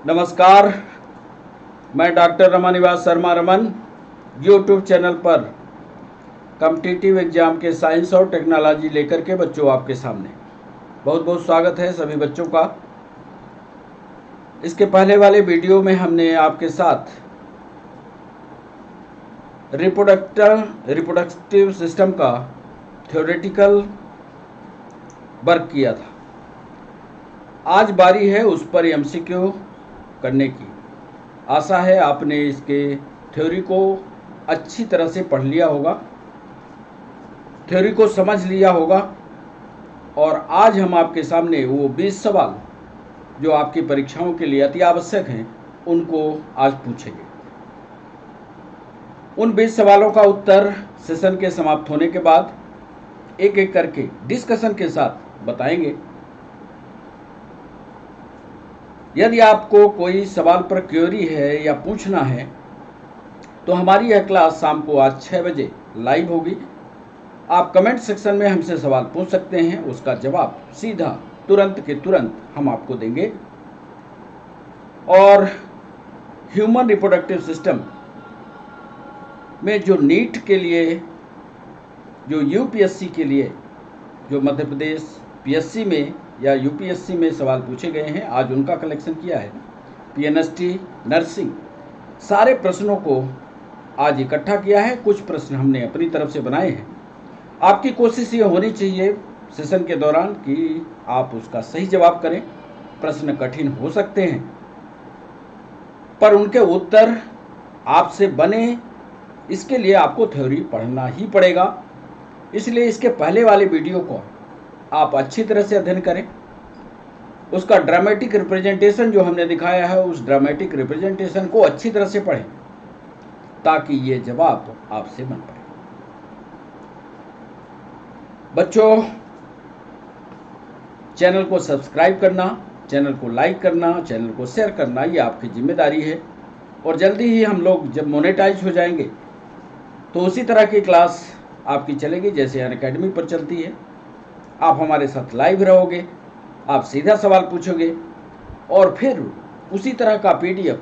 नमस्कार, मैं doctor Ramanivas Sharma Raman YouTube channel पर कॉम्पिटिटिव एग्जाम के साइंस और टेक्नोलॉजी लेकर के बच्चों आपके सामने बहुत बहुत स्वागत है सभी बच्चों का। इसके पहले वाले वीडियो में हमने आपके साथ रिप्रोडक्टिव सिस्टम का थ्योरेटिकल वर्क किया था। आज बारी है उस पर एमसीक्यू करने की। आशा है आपने इसके थ्योरी को अच्छी तरह से पढ़ लिया होगा, थ्योरी को समझ लिया होगा और आज हम आपके सामने वो 20 सवाल जो आपकी परीक्षाओं के लिए अति आवश्यक हैं उनको आज पूछेंगे। उन 20 सवालों का उत्तर सेशन के समाप्त होने के बाद एक एक करके डिस्कशन के साथ बताएंगे। यदि आपको कोई सवाल पर क्वेरी है या पूछना है तो हमारी यह क्लास शाम को आज 6 बजे लाइव होगी। आप कमेंट सेक्शन में हमसे सवाल पूछ सकते हैं, उसका जवाब सीधा तुरंत के तुरंत हम आपको देंगे। और ह्यूमन रिप्रोडक्टिव सिस्टम में जो नीट के लिए, जो यूपीएससी के लिए, जो मध्य प्रदेश पीएससी में या यूपीएससी में सवाल पूछे गए हैं, आज उनका कलेक्शन किया है। पीएनएसटी, नर्सिंग, सारे प्रश्नों को आज इकट्ठा किया है। कुछ प्रश्न हमने अपनी तरफ से बनाए हैं। आपकी कोशिश ये होनी चाहिए सेशन के दौरान कि आप उसका सही जवाब करें। प्रश्न कठिन हो सकते हैं पर उनके उत्तर आपसे बने, इसके लिए आपको थ्योरी पढ़ना ही पड़ेगा। इसलिए इसके पहले वाले वीडियो को आप अच्छी तरह से अध्ययन करें। उसका ड्रामेटिक रिप्रेजेंटेशन जो हमने दिखाया है, उस ड्रामेटिक रिप्रेजेंटेशन को अच्छी तरह से पढ़ें ताकि ये जवाब आपसे बन पाए। बच्चों, चैनल को सब्सक्राइब करना, चैनल को लाइक करना, चैनल को शेयर करना, ये आपकी जिम्मेदारी है। और जल्दी ही हम लोग जब मोनेटाइज हो जाएंगे तो उसी तरह की क्लास आपकी चलेगी जैसे अनअकैडमी पर चलती है। आप हमारे साथ लाइव रहोगे, आप सीधा सवाल पूछोगे और फिर उसी तरह का पीडीएफ,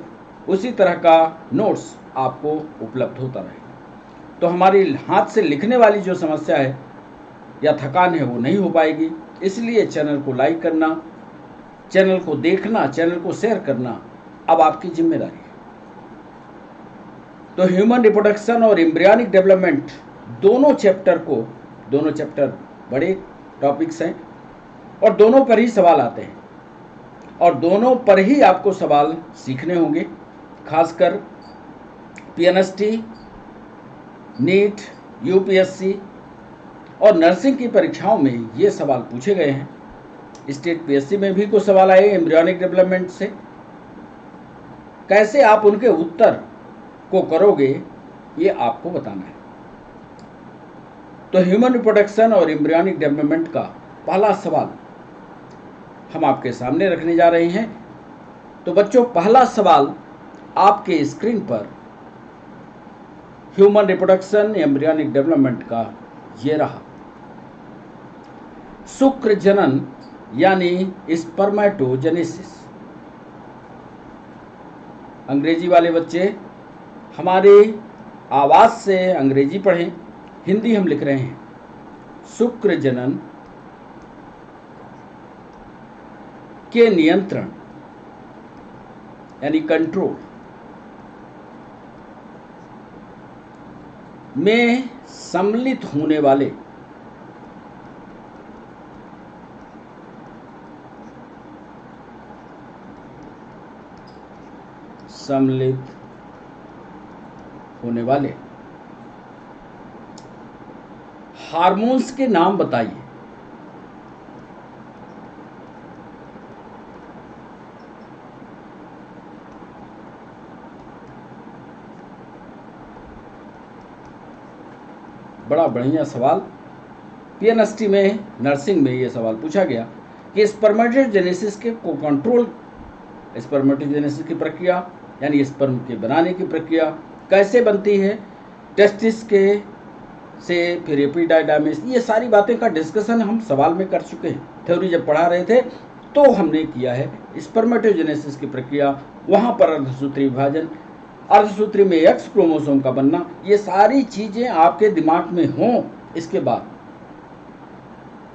उसी तरह का नोट्स आपको उपलब्ध होता रहेगा। तो हमारी हाथ से लिखने वाली जो समस्या है या थकान है वो नहीं हो पाएगी। इसलिए चैनल को लाइक करना, चैनल को देखना, चैनल को शेयर करना अब आपकी जिम्मेदारी है। तो ह्यूमन रिप्रोडक्शन और एम्ब्रियनिक डेवलपमेंट दोनों चैप्टर बड़े टॉपिक्स हैं और दोनों पर ही सवाल आते हैं और दोनों पर ही आपको सवाल सीखने होंगे। खासकर पीएनएसटी, नीट, यूपीएससी और नर्सिंग की परीक्षाओं में ये सवाल पूछे गए हैं। स्टेट पीएससी में भी कुछ सवाल आए एम्ब्रियनिक डेवलपमेंट से। कैसे आप उनके उत्तर को करोगे ये आपको बताना है। तो ह्यूमन रिप्रोडक्शन और एम्ब्रियनिक डेवलपमेंट का पहला सवाल हम आपके सामने रखने जा रहे हैं। तो बच्चों, पहला सवाल आपके स्क्रीन पर ह्यूमन रिप्रोडक्शन एम्ब्रियनिक डेवलपमेंट का ये रहा। शुक्र जनन यानी स्पर्मेटोजेनेसिस। अंग्रेजी वाले बच्चे हमारी आवाज से अंग्रेजी पढ़ें, हिंदी हम लिख रहे हैं। शुक्र जनन के नियंत्रण यानी कंट्रोल में सम्मिलित होने वाले हार्मोन्स के नाम बताइए। बड़ा बढ़िया सवाल। पीएनएसटी में, नर्सिंग में ये सवाल पूछा गया कि स्पर्मेटोजेनेसिस के को कंट्रोल, स्पर्मेटोजेनेसिस की प्रक्रिया यानी स्पर्म के बनाने की प्रक्रिया कैसे बनती है, टेस्टिस के से फिर एपिडाइडामिस, ये सारी बातें का डिस्कशन हम सवाल में कर चुके हैं। थ्योरी जब पढ़ा रहे थे तो हमने किया है स्पर्मेटोजेनेसिस की प्रक्रिया, वहाँ पर अर्धसूत्री विभाजन, अर्धसूत्री में एक्स क्रोमोसोम का बनना, ये सारी चीज़ें आपके दिमाग में हों। इसके बाद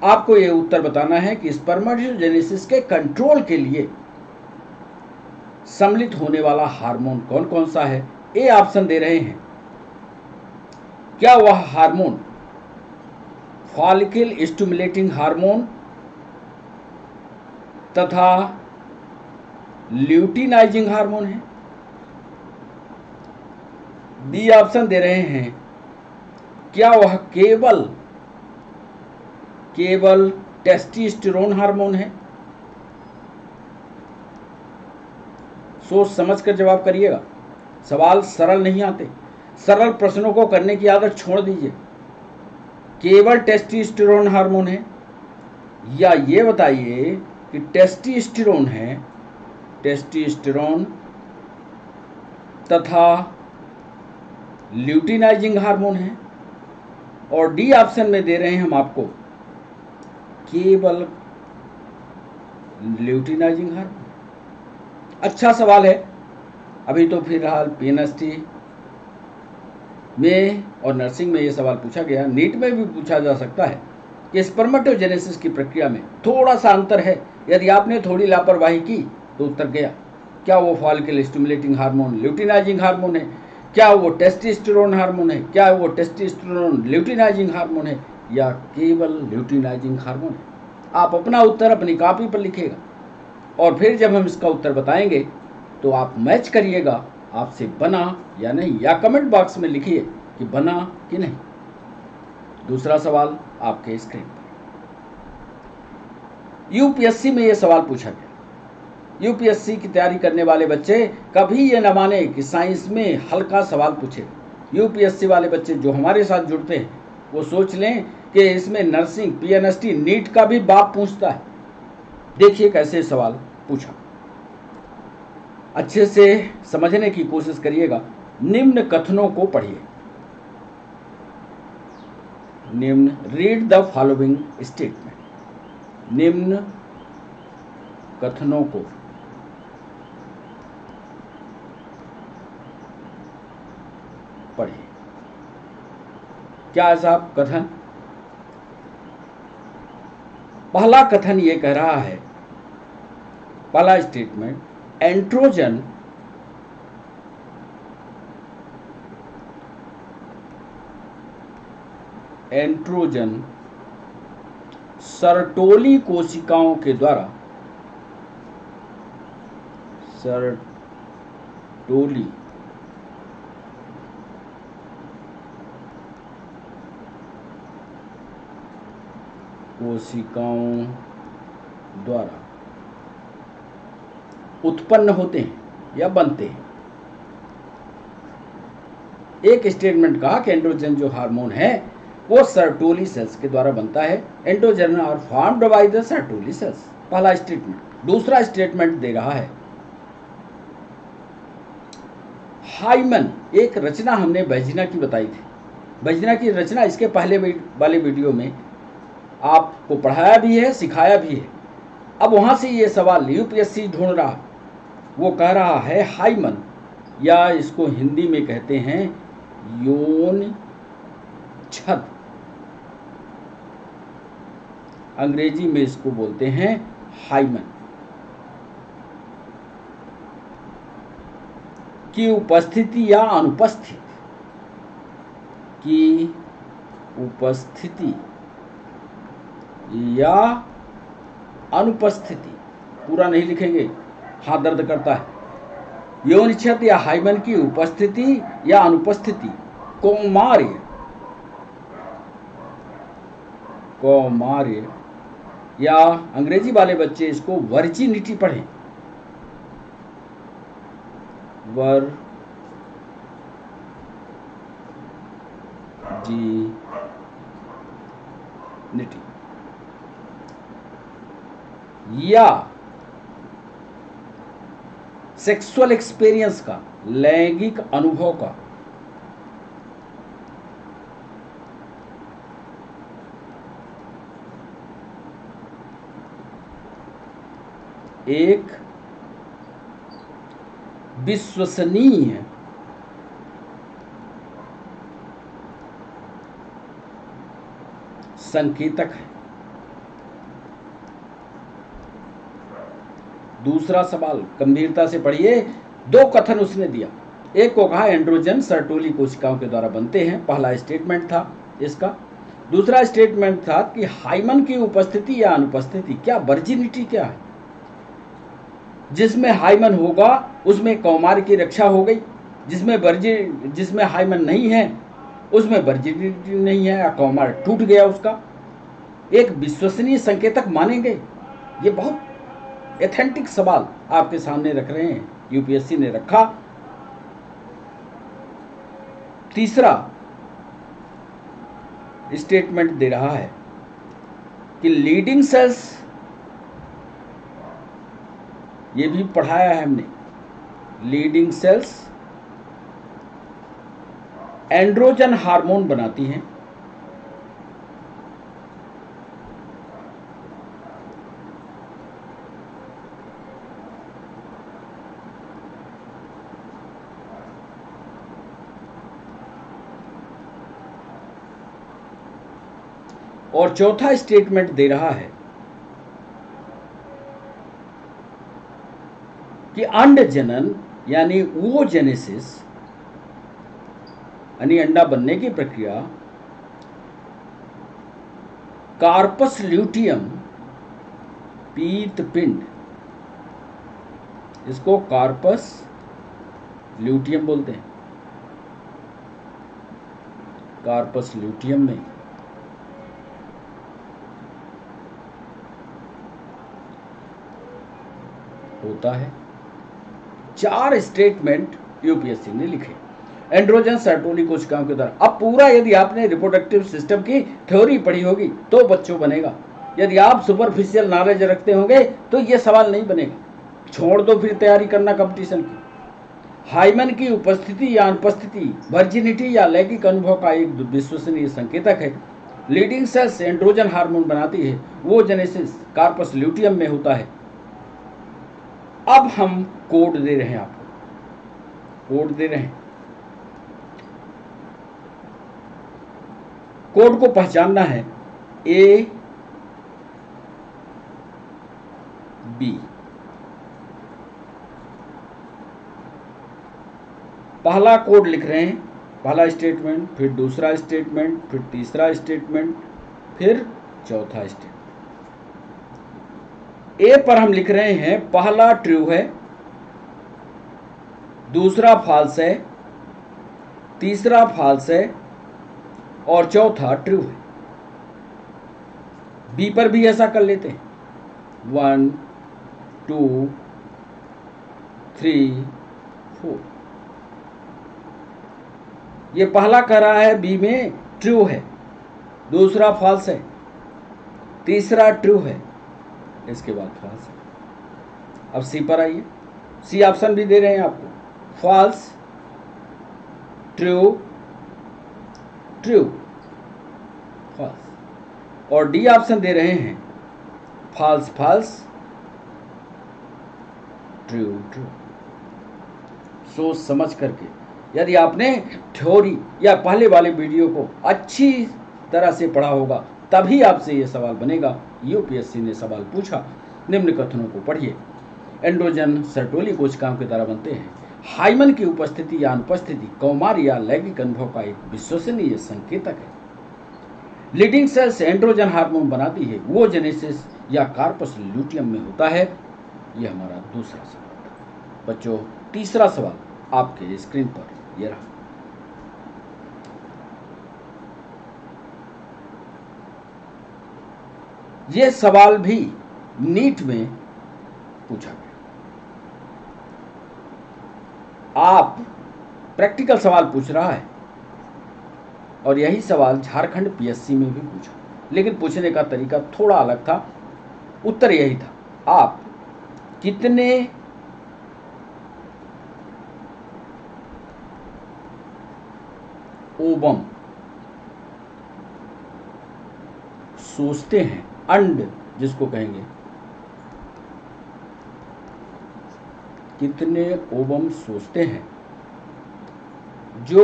आपको ये उत्तर बताना है कि स्पर्मेटोजेनेसिस के कंट्रोल के लिए सम्मिलित होने वाला हार्मोन कौन कौन सा है। ए ऑप्शन दे रहे हैं, क्या वह हार्मोन फॉलिकल स्टिमुलेटिंग हार्मोन तथा ल्यूटिनाइजिंग हार्मोन है। बी ऑप्शन दे रहे हैं, क्या वह केवल टेस्टोस्टेरोन हार्मोन है। सोच समझ कर जवाब करिएगा, सवाल सरल नहीं आते, सरल प्रश्नों को करने की आदत छोड़ दीजिए। केवल टेस्टोस्टेरोन हार्मोन है, या ये बताइए कि टेस्टोस्टेरोन है, टेस्टोस्टेरोन तथा ल्यूटिनाइजिंग हार्मोन है। और डी ऑप्शन में दे रहे हैं हम आपको केवल ल्यूटिनाइजिंग हार्मोन। अच्छा सवाल है। अभी तो फिलहाल पीएनएसटी में और नर्सिंग में ये सवाल पूछा गया, नीट में भी पूछा जा सकता है कि स्पर्मेटोजेनेसिस की प्रक्रिया में थोड़ा सा अंतर है। यदि आपने थोड़ी लापरवाही की तो उत्तर गया, क्या वो follicle stimulating hormone luteinizing hormone है, क्या वो टेस्टोस्टेरोन हार्मोन है, क्या वो टेस्टोस्टेरोन ल्यूटिनाइजिंग हार्मोन है, या केवल ल्यूटिनाइजिंग हार्मोन है। आप अपना उत्तर अपनी कॉपी पर लिखिएगा और फिर जब हम इसका उत्तर बताएंगे तो आप मैच करिएगा आपसे बना या नहीं, या कमेंट बॉक्स में लिखिए कि बना कि नहीं। दूसरा सवाल आपके स्क्रीन पर, यूपीएससी में यह सवाल पूछा गया। यूपीएससी की तैयारी करने वाले बच्चे कभी ये न माने कि साइंस में हल्का सवाल पूछे। यूपीएससी वाले बच्चे जो हमारे साथ जुड़ते हैं वो सोच लें कि इसमें नर्सिंग, पीएनएसटी, नीट का भी बाप पूछता है। देखिए कैसे सवाल पूछा, अच्छे से समझने की कोशिश करिएगा। निम्न कथनों को पढ़िए। निम्न, रीड द फॉलोइंग स्टेटमेंट। निम्न कथनों को पढ़िए। क्या है साहब कथन? पहला कथन ये कह रहा है, पहला स्टेटमेंट, एंड्रोजन सर्टोली कोशिकाओं के द्वारा, सर्टोली कोशिकाओं द्वारा उत्पन्न होते हैं या बनते हैं। एक स्टेटमेंट कहा कि एंड्रोजन जो हार्मोन है वो सर्टोली सेल्स के द्वारा बनता है। Androgen are formed by the Sertoli cells, पहला स्टेटमेंट। दूसरा स्टेटमेंट दे रहा है, हाइमन, एक रचना हमने बैजना की बताई थी। बैजना की रचना इसके पहले वाले वीडियो में आपको पढ़ाया भी है, सिखाया भी है। अब वहां से ये सवाल यूपीएससी ढूंढ रहा, वो कह रहा है हाइमन, या इसको हिंदी में कहते हैं यौन छद, अंग्रेजी में इसको बोलते हैं हाइमन, की उपस्थिति या अनुपस्थिति, की उपस्थिति या अनुपस्थिति, पूरा नहीं लिखेंगे, हाथ दर्द करता है। यौन छद या हाइमन की उपस्थिति या अनुपस्थिति, कौमार्य, कौमार्य, या अंग्रेजी वाले बच्चे इसको वर्जिनिटी पढ़ें, वर्जिनिटी, या सेक्सुअल एक्सपीरियंस का, लैंगिक अनुभव का, एक विश्वसनीय संकेतक है। दूसरा सवाल गंभीरता से पढ़िए। दो कथन उसने दिया। एक को कहा एंड्रोजन सर्टोली कोशिकाओं के द्वारा बनते हैं, पहला स्टेटमेंट था इसका। दूसरा स्टेटमेंट था कि हाइमन की उपस्थिति या अनुपस्थिति, क्या वर्जिनिटी क्या है, जिसमें हाइमन होगा उसमें कौमार की रक्षा हो गई, जिसमें हाइमन नहीं है उसमें वर्जिनिटी नहीं है या कौमार टूट गया उसका। एक विश्वसनीय संकेतक मानेंगे? ये बहुत एथेंटिक सवाल आपके सामने रख रहे हैं, यूपीएससी ने रखा। तीसरा स्टेटमेंट दे रहा है कि लीडिंग सेल्स, ये भी पढ़ाया है हमने, लीडिंग सेल्स एंड्रोजन हार्मोन बनाती हैं। और चौथा स्टेटमेंट दे रहा है कि अंड जनन यानी oogenesis यानी अंडा बनने की प्रक्रिया कार्पस ल्यूटियम पीत पिंड, इसको कार्पस ल्यूटियम बोलते हैं, कार्पस ल्यूटियम में होता है। 4 स्टेटमेंट यूपीएससी ने लिखे एंड्रोजन सर्टोली कोशिकाओं के द्वारा। अब पूरा यदि आपने रिप्रोडक्टिव सिस्टम की थ्योरी पढ़ी होगी तो बच्चों बनेगा। यदि आप सुपरफिशियल नॉलेज रखते होंगे तो ये सवाल नहीं बनेगा। छोड़ दो फिर तैयारी करना कंपटीशन की। हाइमन की उपस्थिति या अनुपस्थिति वर्जिनिटी या लैंगिक अनुभव का एक विश्वसनीय संकेतक है। लीडिंग सेल्स एंड्रोजन हार्मोन बनाती है, वो जेनेसिस कार्पस ल्यूटियम में होता है। अब हम कोड दे रहे हैं आपको, कोड दे रहे हैं। कोड को पहचानना है ए बी। पहला कोड लिख रहे हैं, पहला स्टेटमेंट, फिर दूसरा स्टेटमेंट, फिर तीसरा स्टेटमेंट, फिर चौथा स्टेटमेंट। ए पर हम लिख रहे हैं पहला ट्रू है, दूसरा फॉल्स है, तीसरा फॉल्स है और चौथा ट्रू है। बी पर भी ऐसा कर लेते हैं, 1 2 3 4। ये पहला कह रहा है बी में ट्रू है, दूसरा फॉल्स है, तीसरा ट्रू है, इसके बाद फॉल्स है। अब सी पर आइए, सी ऑप्शन भी दे रहे हैं आपको, फॉल्स, ट्रू, ट्रू, फॉल्स। और डी ऑप्शन दे रहे हैं फॉल्स, फॉल्स, ट्रू, ट्रू। सोच समझ करके, यदि आपने थ्योरी या पहले वाले वीडियो को अच्छी तरह से पढ़ा होगा तभी आपसे ये सवाल बनेगा। यूपीएससी ने सवाल पूछा, निम्न कथनों को पढ़िए। एंड्रोजन सर्टोली कोशिकाओं के द्वारा बनते हैं। हाइमन की उपस्थिति या अनुपस्थिति कौमार या लैंगिक अनुभव का एक विश्वसनीय संकेतक है। लीडिंग सेल्स एंड्रोजन हार्मोन बनाती है, वो जेनेसिस या कार्पस ल्यूटियम में होता है। यह हमारा दूसरा सवाल था। बच्चों, तीसरा सवाल आपके स्क्रीन पर ये रहा। ये सवाल भी नीट में पूछा गया। आप प्रैक्टिकल सवाल पूछ रहा है और यही सवाल झारखंड पीएससी में भी पूछा, लेकिन पूछने का तरीका थोड़ा अलग था। उत्तर यही था, आप कितने ओवम सोचते हैं, अंड जिसको कहेंगे, कितने ओवम सोचते हैं जो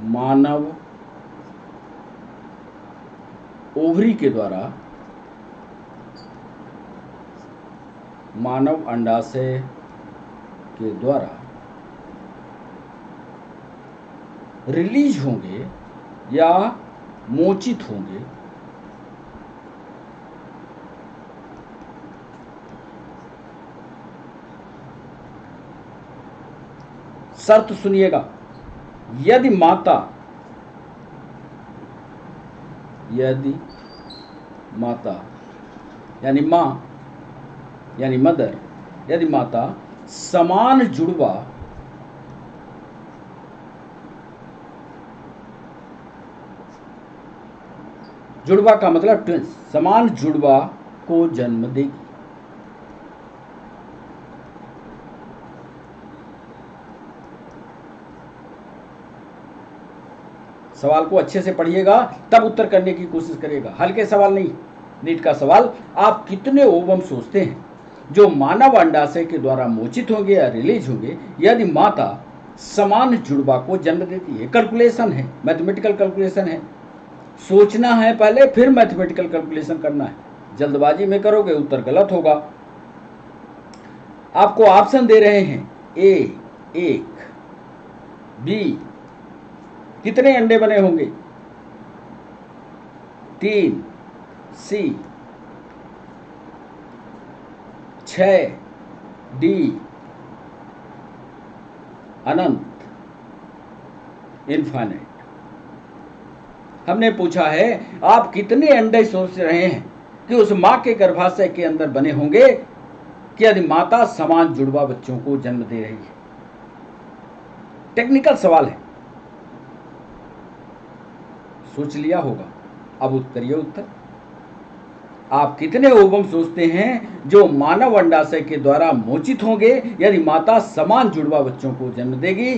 मानव ओवरी के द्वारा मानव अंडाशय के द्वारा रिलीज होंगे या मोचित होंगे। शर्त सुनिएगा, यदि माता यानी मां यानी मदर, यदि माता समान जुड़वा का मतलब ट्विंस, समान जुड़वा को जन्म देगी। सवाल को अच्छे से पढ़िएगा, तब उत्तर करने की कोशिश करिएगा। हल्के सवाल नहीं, नीट का सवाल। आप कितने ओवम सोचते हैं जो मानव अंडाशय के द्वारा मोचित होंगे या रिलीज होंगे यदि माता समान जुड़वा को जन्म देती है? कैलकुलेशन है, मैथमेटिकल कैलकुलेशन है। सोचना है पहले, फिर मैथमेटिकल कैलकुलेशन करना है। जल्दबाजी में करोगे उत्तर गलत होगा। आपको ऑप्शन दे रहे हैं, ए 1, बी कितने अंडे बने होंगे 3, सी 6, डी अनंत इनफाइनाइट। हमने पूछा है आप कितने अंडे सोच रहे हैं कि उस मां के गर्भाशय के अंदर बने होंगे कि यदि माता समान जुड़वा बच्चों को जन्म दे रही है। टेक्निकल सवाल है, सोच लिया होगा। अब करिए उत्तर। आप कितने ओवम सोचते हैं जो मानव अंडाशय के द्वारा मोचित होंगे यदि माता समान जुड़वा बच्चों को जन्म देगी?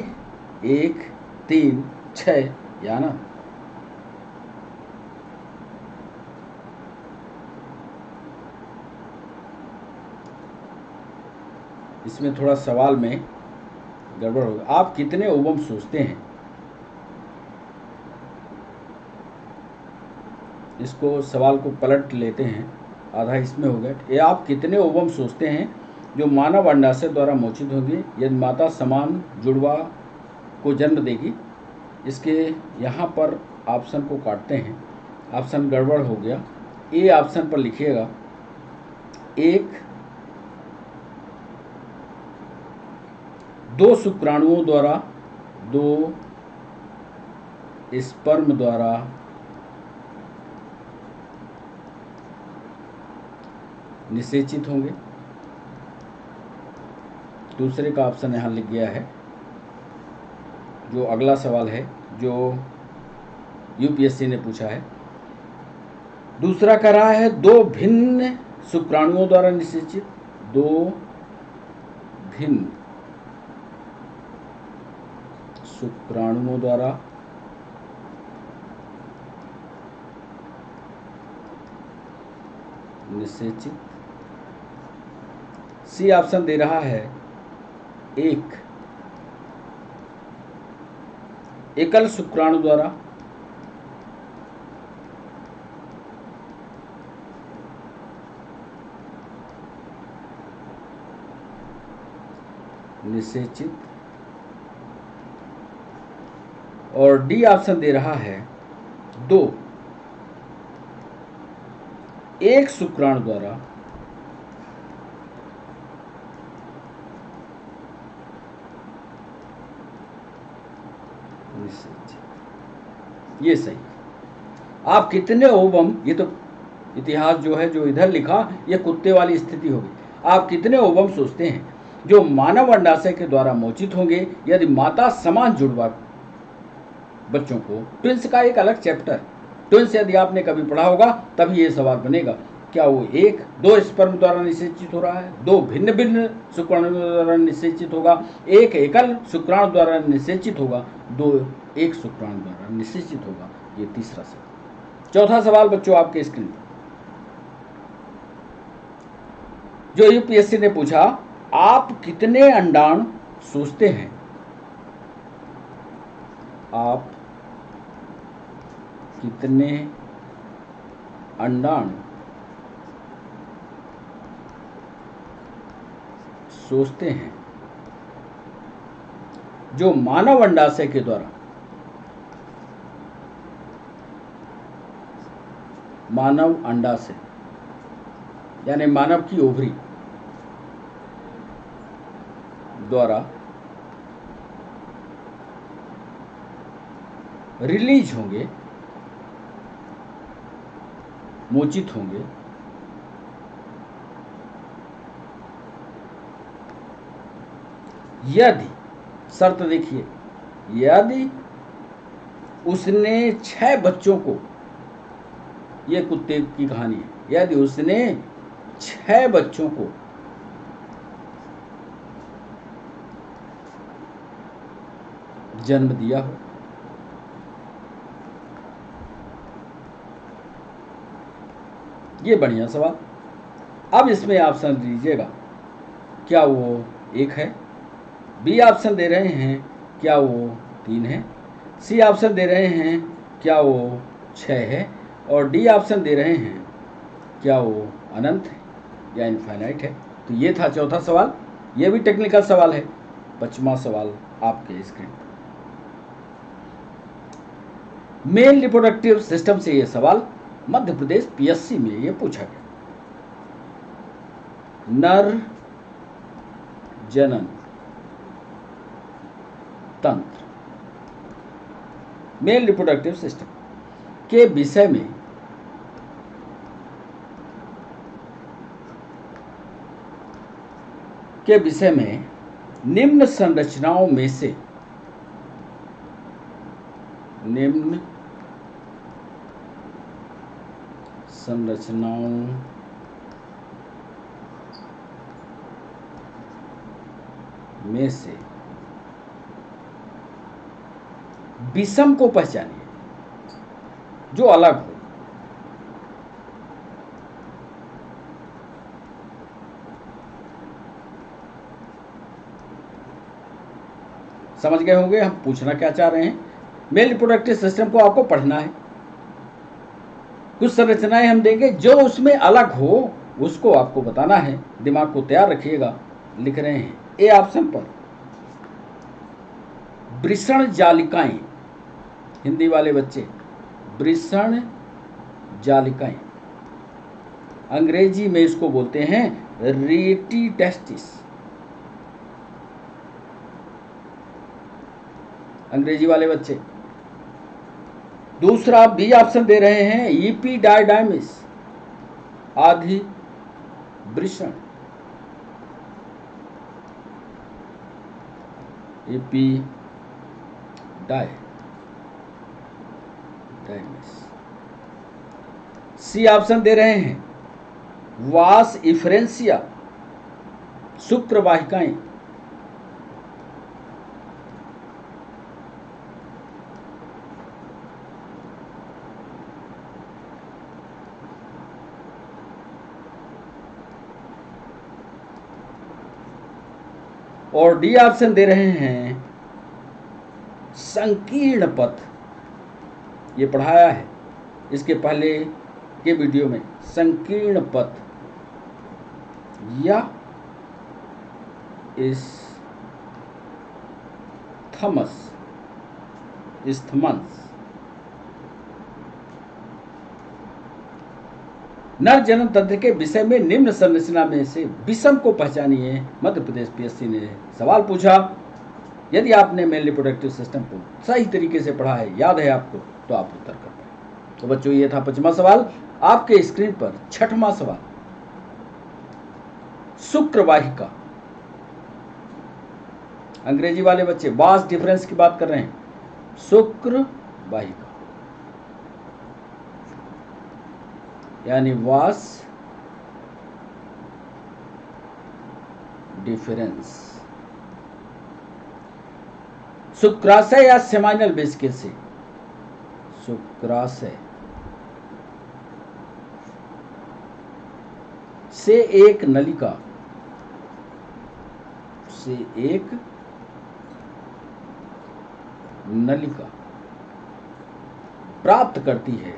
1, 3, 6 या ना? इसमें थोड़ा सवाल में गड़बड़ होगा। आप कितने ओवम सोचते हैं, इसको सवाल को पलट लेते हैं, आधा इसमें हो गया। ये आप कितने ओवम सोचते हैं जो मानव अंडाशय द्वारा मोचित होंगे यदि माता समान जुड़वा को जन्म देगी? इसके यहाँ पर ऑप्शन को काटते हैं, ऑप्शन गड़बड़ हो गया। ए ऑप्शन पर लिखिएगा, 1 2 शुक्राणुओं द्वारा 2 स्पर्म द्वारा निषेचित होंगे। दूसरे का ऑप्शन यहाँ लिख गया है। जो अगला सवाल है जो यूपीएससी ने पूछा है, दूसरा कह रहा है 2 भिन्न शुक्राणुओं द्वारा निषेचित। 2 भिन्न शुक्राणुओं द्वारा निषेचित। सी ऑप्शन दे रहा है 1 एकल शुक्राणु द्वारा निषेचित, और डी ऑप्शन दे रहा है 2 एक शुक्राणु द्वारा निषेचित। ये सही। आप कितने ओवम, ये तो इतिहास जो है जो इधर लिखा ये कुत्ते वाली स्थिति होगी। आप कितने ओवम सोचते हैं जो मानव अंडाशय के द्वारा मोचित होंगे यदि माता समान जुड़वा बच्चों को? ट्विंस का एक अलग चैप्टर, ट्विंस यदि आपने कभी पढ़ा होगा तभी ये सवाल बनेगा। क्या वो 1 2 स्पर्म द्वारा निषेचित हो रहा है, 2 भिन्न भिन्न शुक्राणु द्वारा निषेचित होगा, 1 एकल शुक्राणु द्वारा निषेचित होगा, 2 एक शुक्राणु द्वारा निषेचित होगा? ये तीसरा सवाल। चौथा सवाल बच्चों आपके स्क्रीन पर, जो यूपीएससी ने पूछा, आप कितने अंडाण सोचते हैं? आप कितने अंडाण सोचते हैं? जो मानव अंडाशय के द्वारा, मानव अंडाशय यानी मानव की ओवरी द्वारा रिलीज होंगे, मोचित होंगे, यदि, शर्त देखिए, यदि उसने 6 बच्चों को, ये कुत्ते की कहानी है, यदि उसने 6 बच्चों को जन्म दिया हो। ये बढ़िया सवाल। अब इसमें ऑप्शन दीजिएगा, क्या वो 1 है? बी ऑप्शन दे रहे हैं, क्या वो 3 है? सी ऑप्शन दे रहे हैं, क्या वो 6 है? और डी ऑप्शन दे रहे हैं, क्या वो अनंत है या इनफाइनाइट है? तो ये था चौथा सवाल। ये भी टेक्निकल सवाल है। 5वां सवाल आपके स्क्रीन पर। मेल रिप्रोडक्टिव सिस्टम से ये सवाल मध्य प्रदेश पीएससी में ये पूछा गया। नर जनन तंत्र, मेल रिप्रोडक्टिव सिस्टम के विषय में निम्न संरचनाओं में से, निम्न संरचनाओं में से विषम को पहचानिए जो अलग हो। समझ गए होंगे हम पूछना क्या चाह रहे हैं। मेल रिप्रोडक्टिव सिस्टम को आपको पढ़ना है। कुछ संरचनाएं हम देंगे जो उसमें अलग हो, उसको आपको बताना है। दिमाग को तैयार रखिएगा। लिख रहे हैं ए ऑप्शन पर वृषण जालिकाएं, हिंदी वाले बच्चे, वृषण जालिकाएं, अंग्रेजी में इसको बोलते हैं रेटिटेस्टिस, अंग्रेजी वाले बच्चे। दूसरा बी ऑप्शन दे रहे हैं इपीडायडाइमिस, आधि वृषण, इपीडायडाइमिस। सी ऑप्शन दे रहे हैं वास इफ्रेंसिया, शुक्र वाहिकाएं, और डी ऑप्शन दे रहे हैं संकीर्ण पथ। ये पढ़ाया है इसके पहले के वीडियो में। संकीर्ण पथ या इस्थमस। नर जनन तंत्र के विषय में निम्न संरचना में से विषम को पहचानिए। मध्य प्रदेश पीएससी ने सवाल पूछा। यदि आपने मेल रिप्रोडक्टिव सिस्टम को सही तरीके से पढ़ा है, याद है आपको, तो आप उत्तर कर पाए। तो बच्चों, ये था 5वां सवाल। आपके स्क्रीन पर 6वां सवाल, शुक्र वाहिका। अंग्रेजी वाले बच्चे वास डिफरेंस की बात कर रहे हैं। शुक्र वाहिका यानी वास डिफरेंस। शुक्राशय या सेमाइनल वेसिकल से, शुक्राशय से एक नलिका से एक नलिका प्राप्त करती है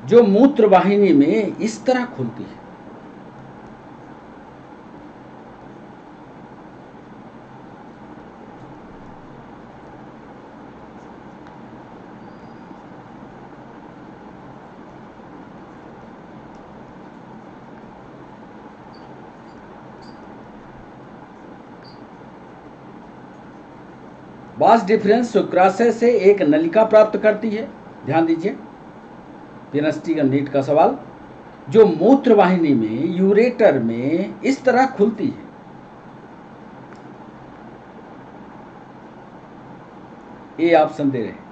जो मूत्र वाहिनी में इस तरह खुलती है। वास डिफरेंस शुक्राशय से एक नलिका प्राप्त करती है। ध्यान दीजिए, पिनस्टी नीट का सवाल, जो मूत्र वाहिनी में यूरेटर में इस तरह खुलती है। ए ऑप्शन दे रहे हैं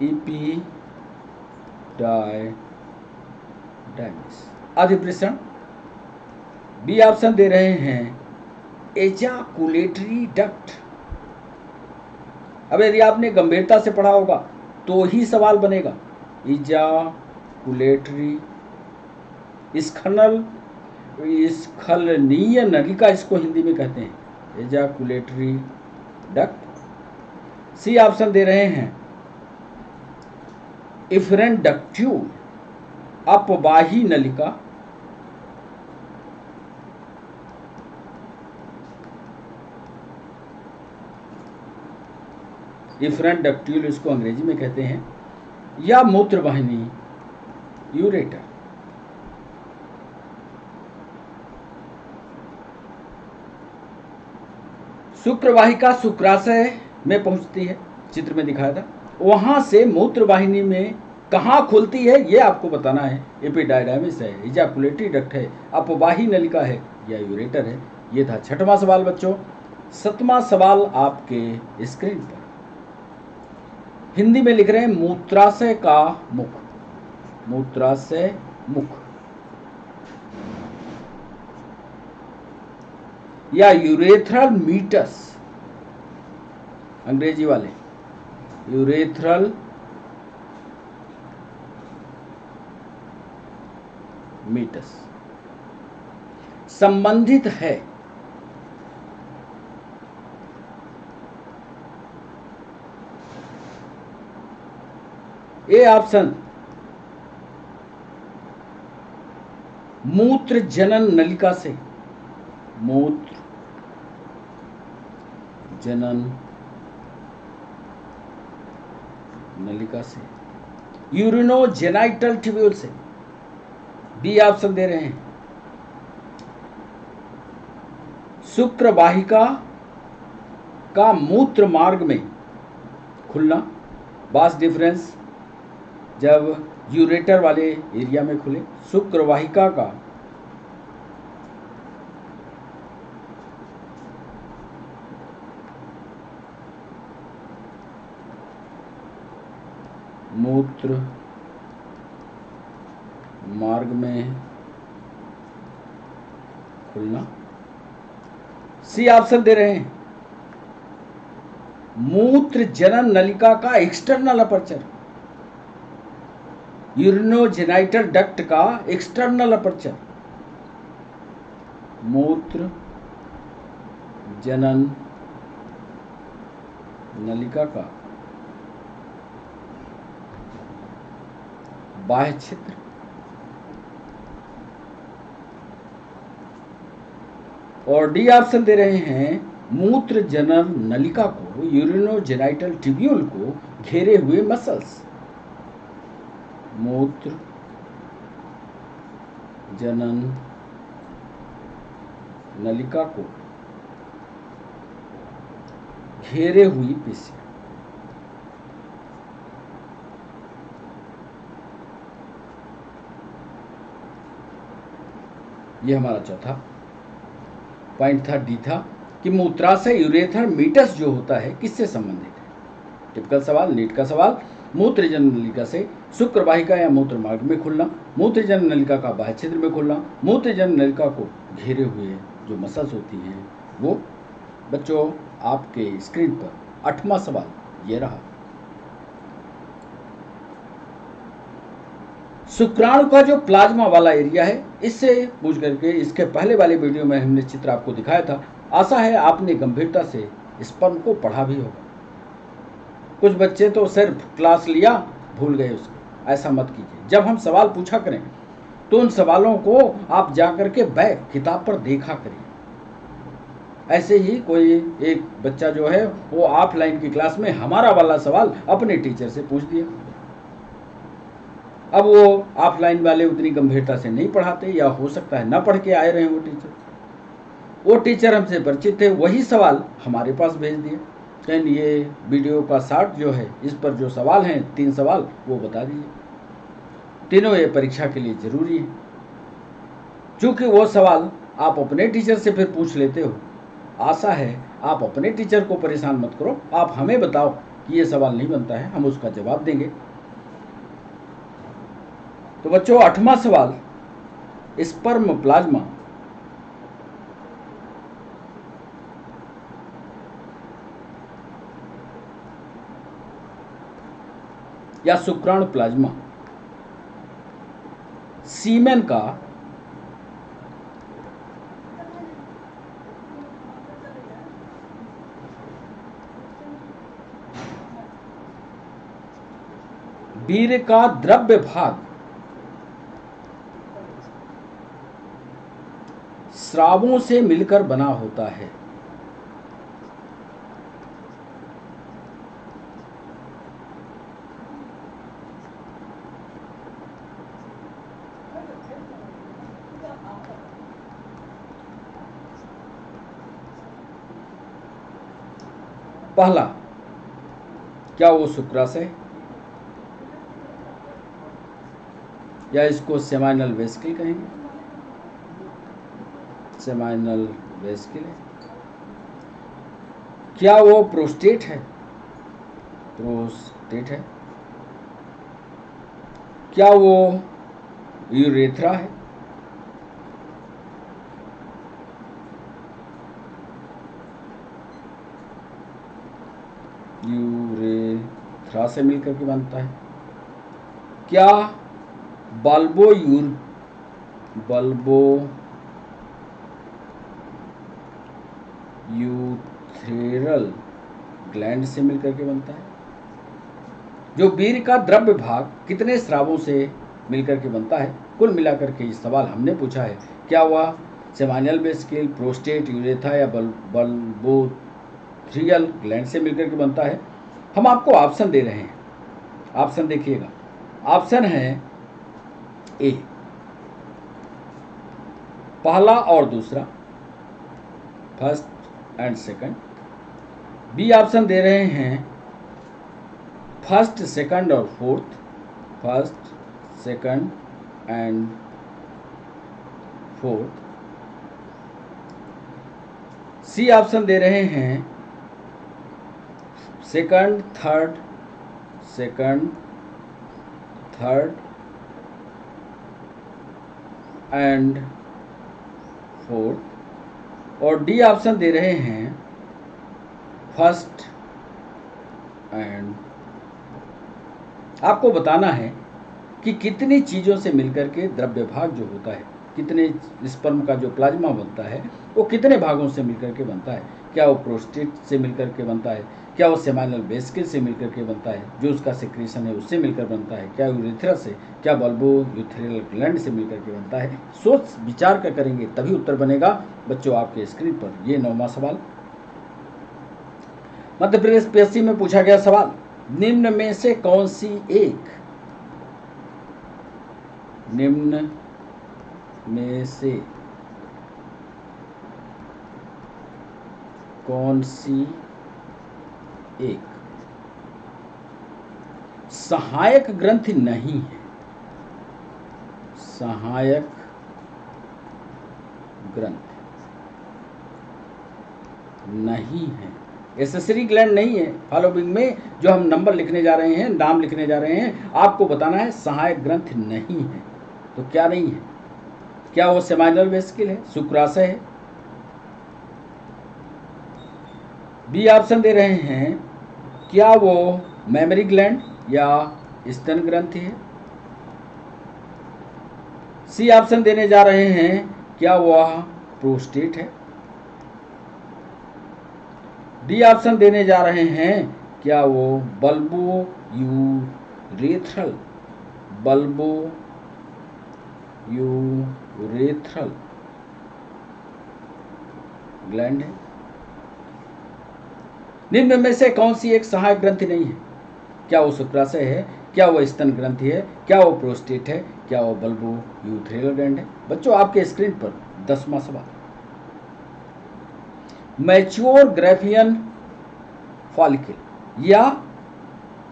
एपिडाइडिस अधिप्रेषण। बी ऑप्शन दे रहे हैं एजाकुलेटरी डक्ट। अब यदि आपने गंभीरता से पढ़ा होगा तो ही सवाल बनेगा। एजाकुलेटरी स्खलनीय नलिका इसको हिंदी में कहते हैं, एजाकुलेटरी डक्ट। सी ऑप्शन दे रहे हैं इफरेंट डक्ट्यूल अपवाही नलिका। इफरेंट डक्ट्यूल इसको अंग्रेजी में कहते हैं, या मूत्र वाहिनी यूरेटर। शुक्रवाहिका शुक्राशय में पहुंचती है, चित्र में दिखाया था। वहां से मूत्र वाहिनी में कहां खुलती है ये आपको बताना है। एपिडाइडाइमिस है, इजाकुलेटरी डक्ट है, अपवाही नलिका है, या यूरेटर है। ये था 6वां सवाल बच्चों। 7वां सवाल आपके स्क्रीन पर हिंदी में लिख रहे हैं मूत्राशय का मुख। मूत्राशय मुख या यूरेथ्रल मीटस, अंग्रेजी वाले यूरेथ्रल मीटस संबंधित है ए ऑप्शन मूत्र जनन नलिका से। मूत्र जनन नलिका से, यूरिनोजेनाइटल ट्यूब्यूल से। बी ऑप्शन दे रहे हैं शुक्र वाहिका का मूत्र मार्ग में खुलना। वास डिफरेंस जब यूरेटर वाले एरिया में खुले। शुक्र वाहिका का मूत्र मार्ग में खुलना। सी ऑप्शन दे रहे हैं मूत्र जनन नलिका का एक्सटर्नल अपर्चर, यूरिनोजेनाइटल डक्ट का एक्सटर्नल अपर्चर। मूत्र जनन नलिका का बाह्य क्षेत्र। और डी ऑप्शन दे रहे हैं मूत्र जनन नलिका को, यूरिनोजेनाइटल ट्यूब्यूल को घेरे हुए मसल्स। मूत्र जनन नलिका को घेरे हुई पेशियां। यह हमारा चौथा पॉइंट था, डी था कि मूत्राशय यूरेथ्रल मीटस जो होता है किससे संबंधित है। टिपिकल सवाल, नीट का सवाल। मूत्र जनन नलिका से शुक्र वाहिका या मूत्र मार्ग में खुलना, मूत्र जनन नलिका का बाह्य क्षेत्र में खुलना, मूत्र जनन नलिका को घेरे हुए जो मसल्स होती हैं वो। बच्चों आपके स्क्रीन पर 8वां सवाल ये रहा। शुक्राणु का जो प्लाज्मा वाला एरिया है, इससे पूछ करके इसके पहले वाले वीडियो में हमने चित्र आपको दिखाया था। आशा है आपने गंभीरता से स्पर्म को पढ़ा भी होगा। कुछ बच्चे तो सिर्फ क्लास लिया, भूल गए उसको। ऐसा मत कीजिए। जब हम सवाल पूछा करें तो उन सवालों को आप जा करके बैक किताब पर देखा करिए। ऐसे ही कोई एक बच्चा जो है वो ऑफलाइन की क्लास में हमारा वाला सवाल अपने टीचर से पूछ दिया। अब वो ऑफलाइन वाले उतनी गंभीरता से नहीं पढ़ाते, या हो सकता है ना पढ़ के आए रहे वो टीचर हमसे परिचित थे, वही सवाल हमारे पास भेज दिए। कहन ये वीडियो का शार्ट जो है, इस पर जो सवाल हैं 3 सवाल वो बता दीजिए। तीनों ये परीक्षा के लिए जरूरी है। चूंकि वो सवाल आप अपने टीचर से फिर पूछ लेते हो, आशा है आप अपने टीचर को परेशान मत करो, आप हमें बताओ कि ये सवाल नहीं बनता है, हम उसका जवाब देंगे। तो बच्चों 8वां सवाल, स्पर्म प्लाज्मा या शुक्राणु प्लाज्मा सीमेन का वीर्य का द्रव्य भाग स्रावों से मिलकर बना होता है। पहला, क्या वो शुक्राशय या इसको सेमाइनल वेसिकल कहेंगे, सेमाइनल वेसिकल है। क्या वो प्रोस्टेट है, प्रोस्टेट है। क्या वो यूरेथ्रा है, यूरेथ्रा से मिलकर के बनता है। क्या यूथेरल ग्लैंड से मिलकर के बनता है। जो वीर्य का द्रव्य भाग कितने स्रावों से मिलकर के बनता है। कुल मिलाकर के ये सवाल हमने पूछा है, क्या वह सेमाइनल वेसिकल, प्रोस्टेट, यूरेथ्रा या बल्बोथ्रियल ग्लैंड से मिलकर के बनता है। हम आपको ऑप्शन दे रहे हैं, ऑप्शन देखिएगा। ऑप्शन है ए, पहला और दूसरा, first and second. B option दे रहे हैं फर्स्ट, सेकंड और fourth, first, second and fourth. C option दे रहे हैं second, third, second, third and fourth. और डी ऑप्शन दे रहे हैं फर्स्ट एंड। आपको बताना है कि कितनी चीज़ों से मिलकर के द्रव्य भाग जो होता है, कितने स्पर्म का जो प्लाज्मा बनता है वो कितने भागों से मिलकर के बनता है। क्या वो प्रोस्टेट से मिलकर के बनता है, क्या वो सेमाइनल वेसिकल से मिलकर के बनता है, जो उसका सेक्रेशन है उससे मिलकर बनता है, क्या यूरेथ्रा से, क्या बल्बोयूथेरियल ग्लैंड से मिलकर के बनता है। सोच विचार कर करेंगे तभी उत्तर बनेगा। बच्चों आपके स्क्रीन पर ये 9वां सवाल, मध्य प्रदेश पीएससी में पूछा गया सवाल, निम्न में से कौन सी एक, निम्न में से कौन सी एक सहायक ग्रंथि नहीं है, सहायक ग्रंथि नहीं है, एसेसरी ग्लैंड नहीं है। फॉलोइंग में जो हम नंबर लिखने जा रहे हैं, नाम लिखने जा रहे हैं, आपको बताना है सहायक ग्रंथि नहीं है। तो क्या नहीं है, क्या वो सेमाइनल वेसिकल है, शुक्राशय है। बी ऑप्शन दे रहे हैं, क्या वो मेमरी ग्लैंड या स्तन ग्रंथि है। सी ऑप्शन देने जा रहे हैं, क्या वह प्रोस्टेट है? डी ऑप्शन देने जा रहे हैं, क्या वो बल्बो यूरेथ्रल ग्लैंड है? निम्न में से कौन सी एक सहायक ग्रंथि नहीं है? क्या वो शुक्राशय है? क्या वो स्तन ग्रंथि है? क्या वो प्रोस्टेट है? क्या वो बल्बो यूरेथ्रल ग्लैंड है? बच्चों, आपके स्क्रीन पर 10वां सवाल। मैच्योर ग्रैफियन फॉलिकल या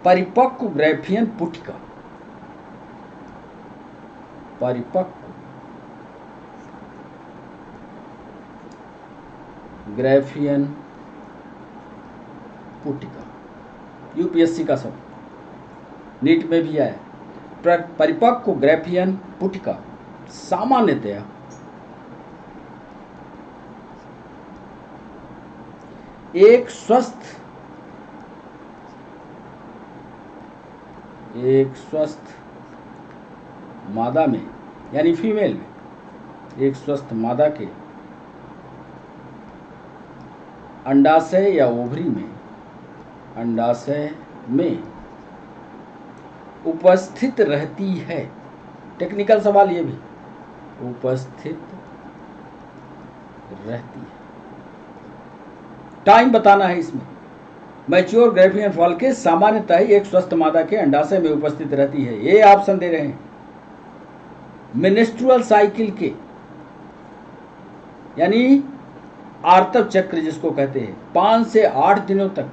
परिपक्व ग्रैफियन पुटिका, परिपक्व ग्रैफियन पुटिका, यूपीएससी का सब, नीट में भी आया। परिपक्व ग्रैफियन पुटिका सामान्यतया एक स्वस्थ मादा में, यानी फीमेल में, एक स्वस्थ मादा के अंडाशय या ओवरी में, अंडाशय में उपस्थित रहती है। टेक्निकल सवाल ये भी, उपस्थित रहती है। टाइम बताना है इसमें। मैच्योर ग्रैफियन फॉलिकल सामान्यतः एक स्वस्थ मादा के अंडाशय में उपस्थित रहती है। ये ऑप्शन दे रहे हैं। मेंस्ट्रुअल साइकिल के, यानी आर्तव चक्र जिसको कहते हैं, 5 से 8 दिनों तक,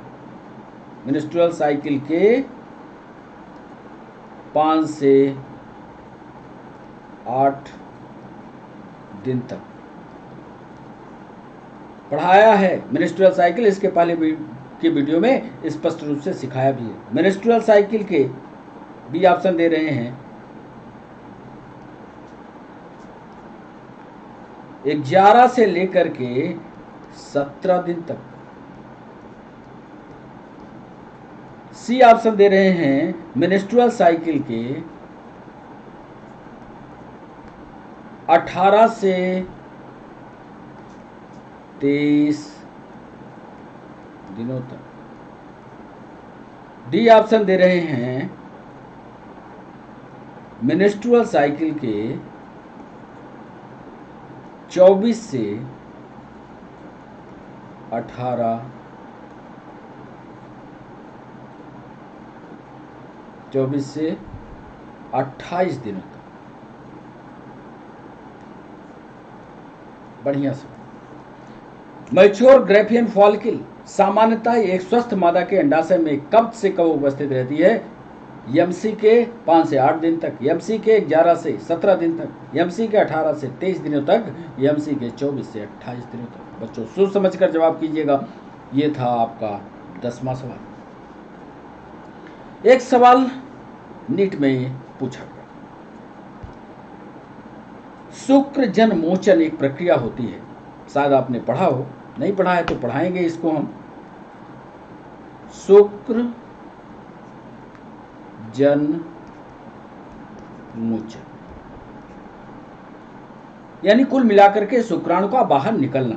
मेंस्ट्रुअल साइकिल के 5 से 8 दिन तक पढ़ाया है मेंस्ट्रुअल साइकिल। इसके पहले की वीडियो में स्पष्ट रूप से सिखाया भी है। मेंस्ट्रुअल साइकिल के डी ऑप्शन दे रहे हैं 11 से लेकर के 17 दिन तक। सी ऑप्शन दे रहे हैं मेंस्ट्रुअल साइकिल के 18 से 23 दिनों तक। डी ऑप्शन दे रहे हैं मेंस्ट्रुअल साइकिल के 24 से 28 दिनों तक। बढ़िया से। मैच्योर ग्रैफियन फॉलिकल सामान्यतः एक स्वस्थ मादा के अंडाशय में कब से कब उपस्थित रहती है? एमसी के 5 से 8 दिन तक, एमसी के 11 से 17 दिन तक, एमसी के 18 से 23 दिनों तक, एमसी के 24 से 28 दिनों तक। बच्चों, सोच समझकर जवाब कीजिएगा। ये था आपका 10वां सवाल। एक सवाल नीट में पूछा गया। शुक्र जनमोचन एक प्रक्रिया होती है, शायद आपने पढ़ा हो, नहीं पढ़ा है तो पढ़ाएंगे इसको हम। शुक्र जनमोचन यानी कुल मिलाकर के शुक्राणु का बाहर निकलना,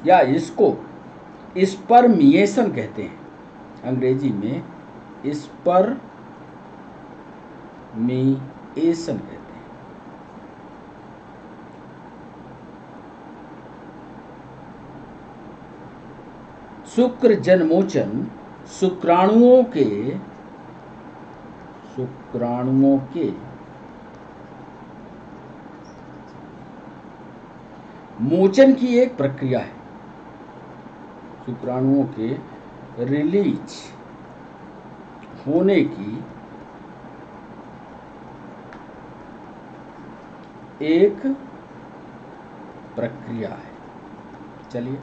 या इसको स्पर्मिएशन कहते हैं अंग्रेजी में, स्पर्मिएशन कहते हैं। शुक्र जनमोचन शुक्राणुओं के मोचन की एक प्रक्रिया है। शुक्राणुओं के रिलीज होने की एक प्रक्रिया है। चलिए,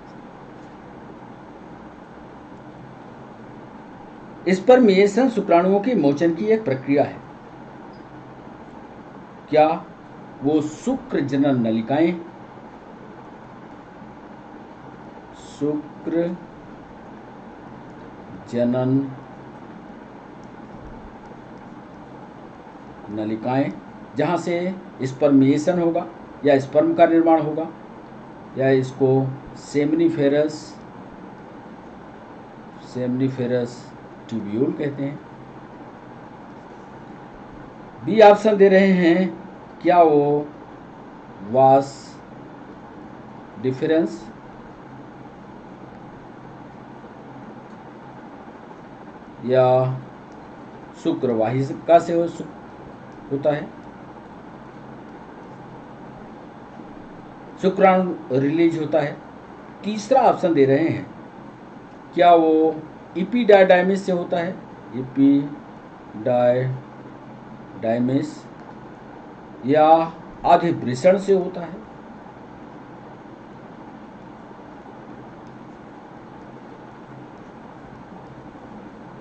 स्पर्मिएशन शुक्राणुओं के मोचन की एक प्रक्रिया है। क्या वो शुक्र जनन नलिकाएं, शुक्र जनन नलिकाएं जहाँ से स्पर्मिएशन होगा या स्पर्म का निर्माण होगा, या इसको सेमनीफेरस ट्यूब्यूल कहते हैं। बी ऑप्शन दे रहे हैं, क्या वो वास डिफरेंस, या शुक्रवाहिका से होता है, शुक्राणु रिलीज होता है। तीसरा ऑप्शन दे रहे हैं, क्या वो इपीडायडाइमिस से होता है, इपीडायडाइमिस, या आधिवृषण से होता है।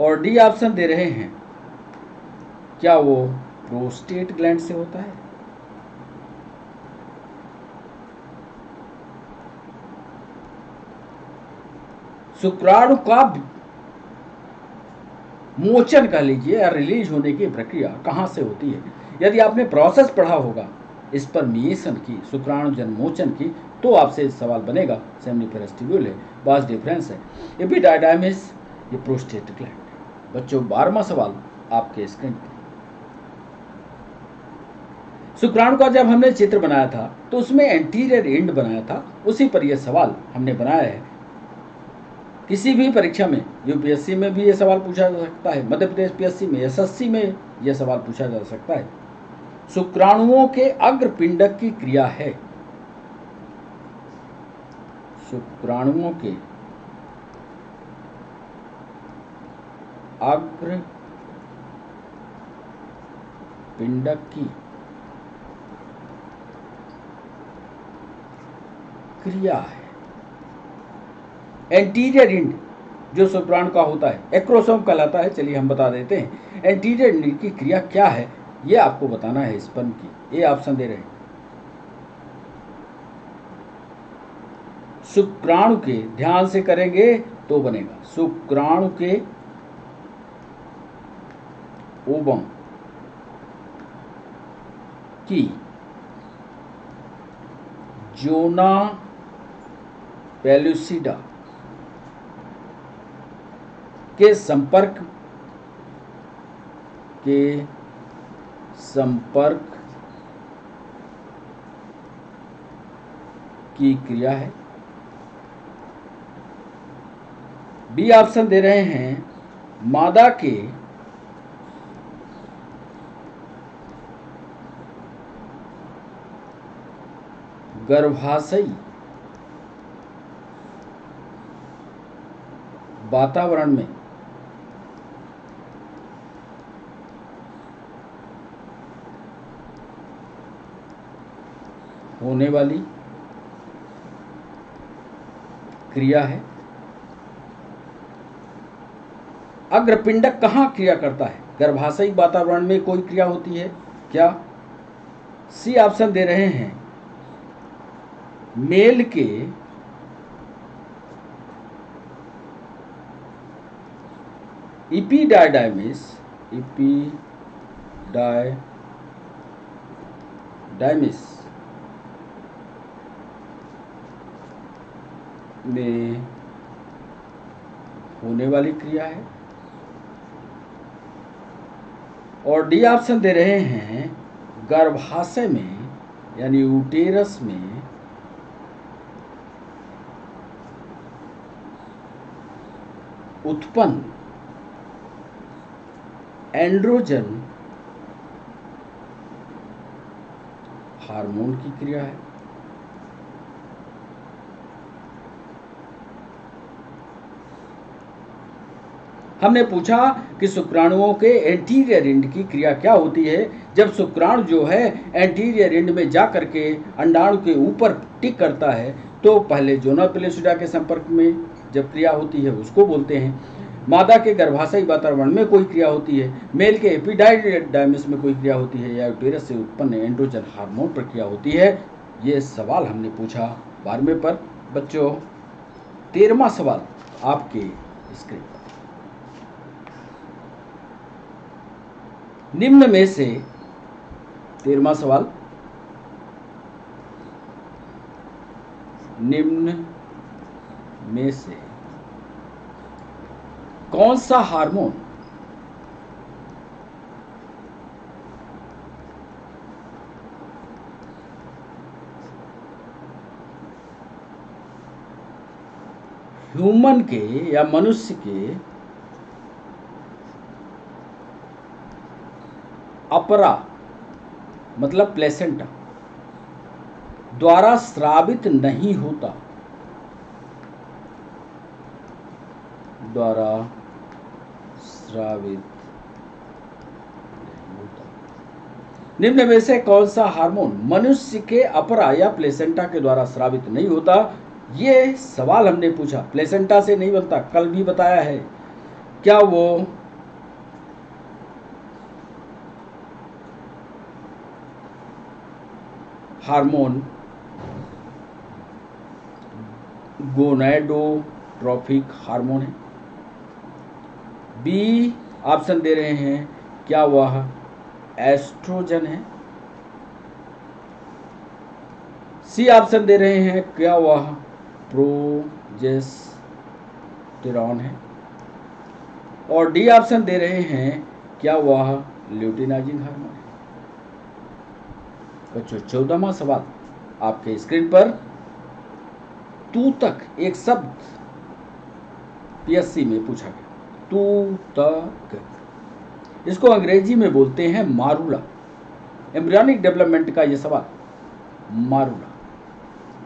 और डी ऑप्शन दे रहे हैं, क्या वो प्रोस्टेट ग्लैंड से होता है। शुक्राणु का मोचन कह लीजिए या रिलीज होने की प्रक्रिया कहाँ से होती है। यदि आपने प्रोसेस पढ़ा होगा स्पर्मिएशन की, शुक्राणु जन्मोचन की, तो आपसे सवाल बनेगा सेमनीफेरस ट्यूब्यूल है, वास डिफरेंस है, एपिडायडाइमिस, ये प्रोस्टेट ग्लैंड। बच्चों 12वां सवाल आपके स्क्रीन पर। शुक्राणु का जब हमने चित्र बनाया था तो उसमें एंटीरियर एंड बनाया था, उसी पर यह सवाल हमने बनाया है। किसी भी परीक्षा में, यूपीएससी में भी यह सवाल पूछा जा सकता है, मध्य प्रदेश पीएससी में, एसएससी में यह सवाल पूछा जा सकता है। शुक्राणुओं के अग्रपिंडक की क्रिया है, शुक्राणुओं के अग्रपिंडक की क्रिया है। एंटीरियर एंड जो शुक्राणु का होता है एक्रोसोम कहलाता है। चलिए हम बता देते हैं एंटीरियर एंड की क्रिया क्या है, ये आपको बताना है स्पर्म की। ए ऑप्शन दे रहे हैं, शुक्राणु के, ध्यान से करेंगे तो बनेगा, शुक्राणु के ओवम की जोना पेलुसिडा के संपर्क की क्रिया है। बी ऑप्शन दे रहे हैं, मादा के गर्भाशयी वातावरण में होने वाली क्रिया है। अग्रपिंडक कहाँ क्रिया करता है, गर्भाशयी वातावरण में कोई क्रिया होती है क्या। सी ऑप्शन दे रहे हैं, मेल के इपीडायडाइमिस में होने वाली क्रिया है। और डी ऑप्शन दे रहे हैं, गर्भाशय में यानी यूटेरस में उत्पन्न एंड्रोजन हार्मोन की क्रिया है। हमने पूछा कि शुक्राणुओं के एंटीरियर एंड की क्रिया क्या होती है। जब शुक्राणु जो है एंटीरियर एंड में जा करके अंडाणु के ऊपर टिक करता है तो पहले जोना पेलुसिडा के संपर्क में जब क्रिया होती है उसको बोलते हैं। मादा के गर्भाशयी वातावरण में कोई क्रिया होती है, मेल के एपिडायडाइमिस में कोई क्रिया होती है, या यूटेरस से उत्पन्न एंड्रोजन हार्मोन प्रक्रिया होती है। ये सवाल हमने पूछा 12वें पर। बच्चों 13वां सवाल आपके स्क्रीन पर। निम्न में से 13वां सवाल, निम्न में से कौन सा हार्मोन ह्यूमन के या मनुष्य के अपरा मतलब प्लेसेंटा द्वारा स्रावित नहीं होता, द्वारा स्रावित नहीं होता। निम्न में से कौन सा हार्मोन मनुष्य के अपरा या प्लेसेंटा के द्वारा स्रावित नहीं होता? ये सवाल हमने पूछा, प्लेसेंटा से नहीं बनता, कल भी बताया है। क्या वो हार्मोन गोनैडोट्रोपिक हार्मोन है? बी ऑप्शन दे रहे हैं, क्या वह एस्ट्रोजन है? सी ऑप्शन दे रहे हैं, क्या वह प्रोजेस्टेरॉन है? और डी ऑप्शन दे रहे हैं, क्या वह ल्यूटिनाइजिंग हार्मोन है? बच्चों 14वां सवाल आपके स्क्रीन पर, तूतक एक शब्द पीएससी में पूछा गया, तूतक, इसको अंग्रेजी में बोलते हैं मारूला। एम्ब्रियोनिक डेवलपमेंट का यह सवाल, मारूला।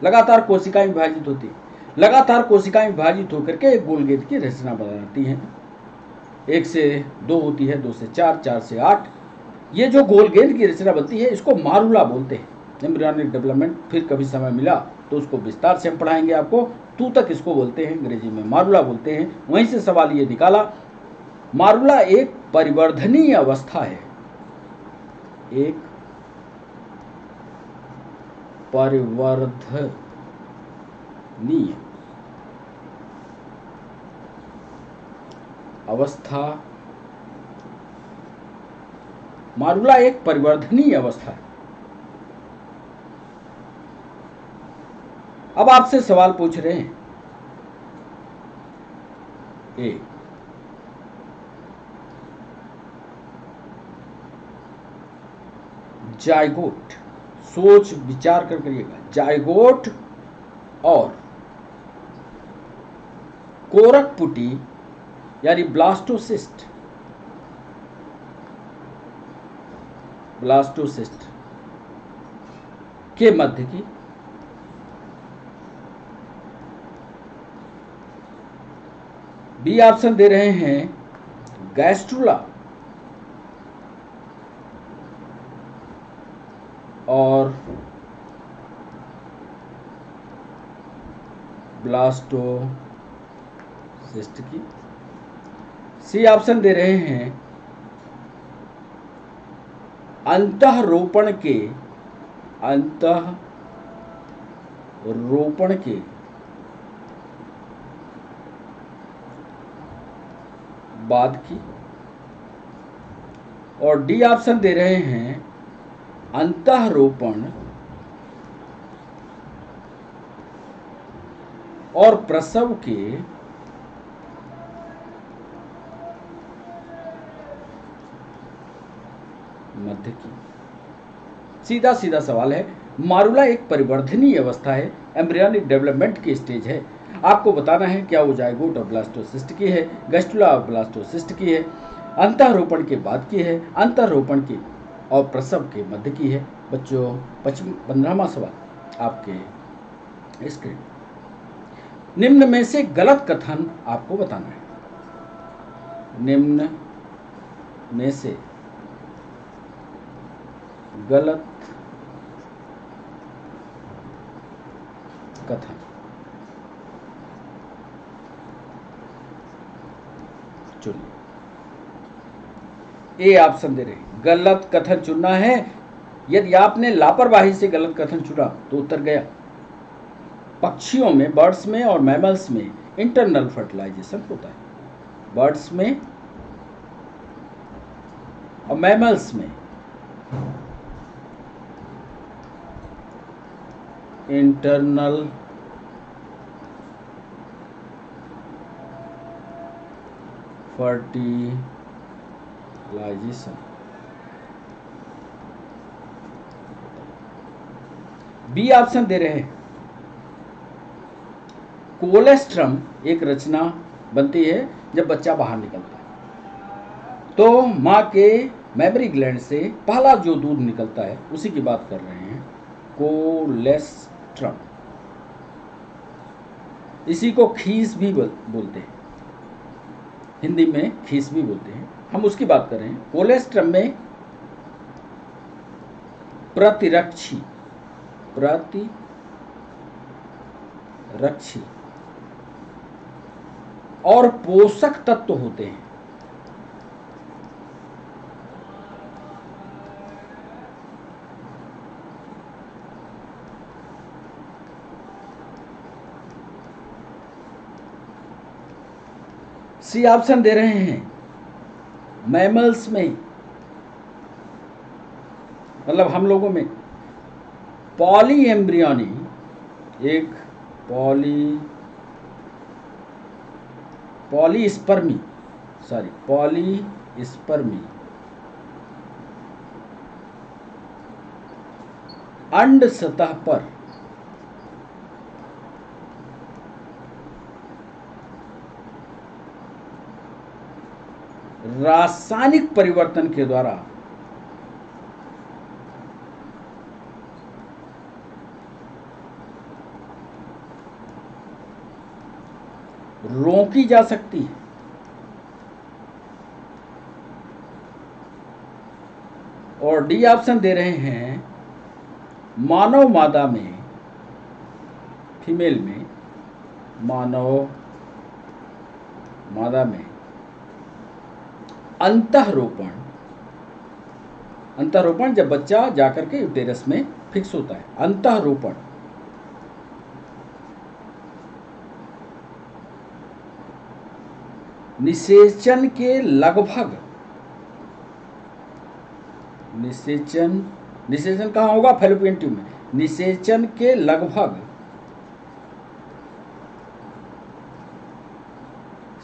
लगातार कोशिकाएं विभाजित होती, लगातार कोशिकाएं विभाजित होकर के एक गोल गेंद की रचना बनाती हैं। 1 से 2 होती है, 2 से 4, 4 से 8। ये जो गोल गेंद की रचना बनती है इसको मारूला बोलते हैं। एम्ब्रियोनिक डेवलपमेंट, फिर कभी समय मिला तो उसको विस्तार से हम पढ़ाएंगे आपको। तूतक इसको बोलते हैं, अंग्रेजी में मारूला बोलते हैं। वहीं से सवाल ये निकाला, मारूला एक परिवर्धनीय अवस्था है, एक परिवर्धनीय अवस्था, मारूला एक परिवर्धनीय अवस्था है। अब आपसे सवाल पूछ रहे हैं, ए जायगोट, सोच विचार कर करिएगा, जायगोट और कोरकपुटी यानी ब्लास्टोसिस्ट, ब्लास्टोसिस्ट के मध्य की बी ऑप्शन दे रहे हैं, गैस्ट्रुला और ब्लास्टोसिस्ट की। सी ऑप्शन दे रहे हैं, अंतःरोपण के बाद की। और डी ऑप्शन दे रहे हैं, अंतःरोपण और प्रसव के मध्य की। सीधा सीधा सवाल है, मारूला एक परिवर्धनीय अवस्था है, एम्ब्रियोनिक डेवलपमेंट की स्टेज है। आपको बताना है क्या वो जायगोट और ब्लास्टोसिस्ट की है, गैस्ट्रुला और ब्लास्टोसिस्ट की है, अंतःरोपण के बाद की है, अंतःरोपण की और प्रसव के मध्य की है। बच्चों 15वां सवाल आपके स्क्रीन, निम्न में से गलत कथन आपको बताना है। निम्न में से गलत कथन चुनिए। ए ऑप्शन दे रहे, गलत कथन चुनना है। यदि आपने लापरवाही से गलत कथन चुना तो उत्तर गया। पक्षियों में, बर्ड्स में और मैमल्स में इंटरनल फर्टिलाइजेशन होता है। बर्ड्स में और मैमल्स में इंटरनल फर्टिलाइजेशन। बी ऑप्शन दे रहे हैं, कोलेस्ट्रम एक रचना बनती है जब बच्चा बाहर निकलता है, तो माँ के मेमरी ग्लैंड से पहला जो दूध निकलता है उसी की बात कर रहे हैं, कोलेस्ट्रम। इसी को खीस भी बोलते हैं, हिंदी में खीस भी बोलते हैं, हम उसकी बात कर रहे हैं। कोलेस्ट्रम में प्रतिरक्षी और पोषक तत्व होते हैं। सी ऑप्शन दे रहे हैं, मैमल्स में, मतलब हम लोगों में पॉली एम्ब्रियोनी, एक पॉलीस्पर्मी अंड सतह पर रासायनिक परिवर्तन के द्वारा रोकी जा सकती है। और डी ऑप्शन दे रहे हैं, मानव मादा में, फीमेल में, मानव मादा में अंतःरोपण जब बच्चा जाकर के यूटेरस में फिक्स होता है, अंतःरोपण निषेचन के लगभग, निषेचन कहाँ होगा? फैलोपियन ट्यूब में। निषेचन के लगभग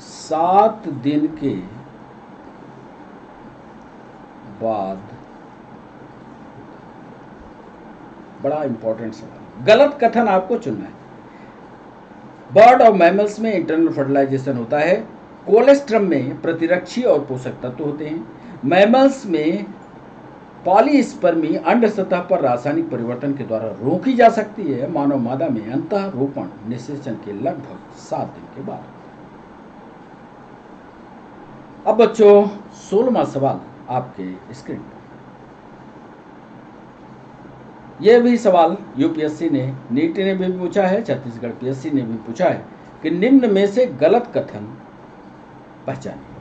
7 दिन के बाद, बड़ा इंपॉर्टेंट सवाल, गलत कथन आपको चुनना है। बर्ड और मैमल्स में इंटरनल फर्टिलाइजेशन होता है, कोलेस्ट्रम में प्रतिरक्षी और पोषक तत्व होते हैं, मैमल्स में पॉलीस्पर्मी अंड सतह पर रासायनिक परिवर्तन के द्वारा रोकी जा सकती है, मानव मादा में अंतःरोपण निषेचन के लगभग 7 दिन के बाद। अब बच्चों 16वां सवाल आपके स्क्रीन पर। यह भी सवाल यूपीएससी ने, नीट ने भी पूछा है, छत्तीसगढ़ पीएससी ने भी पूछा है कि निम्न में से गलत कथन पहचानिए।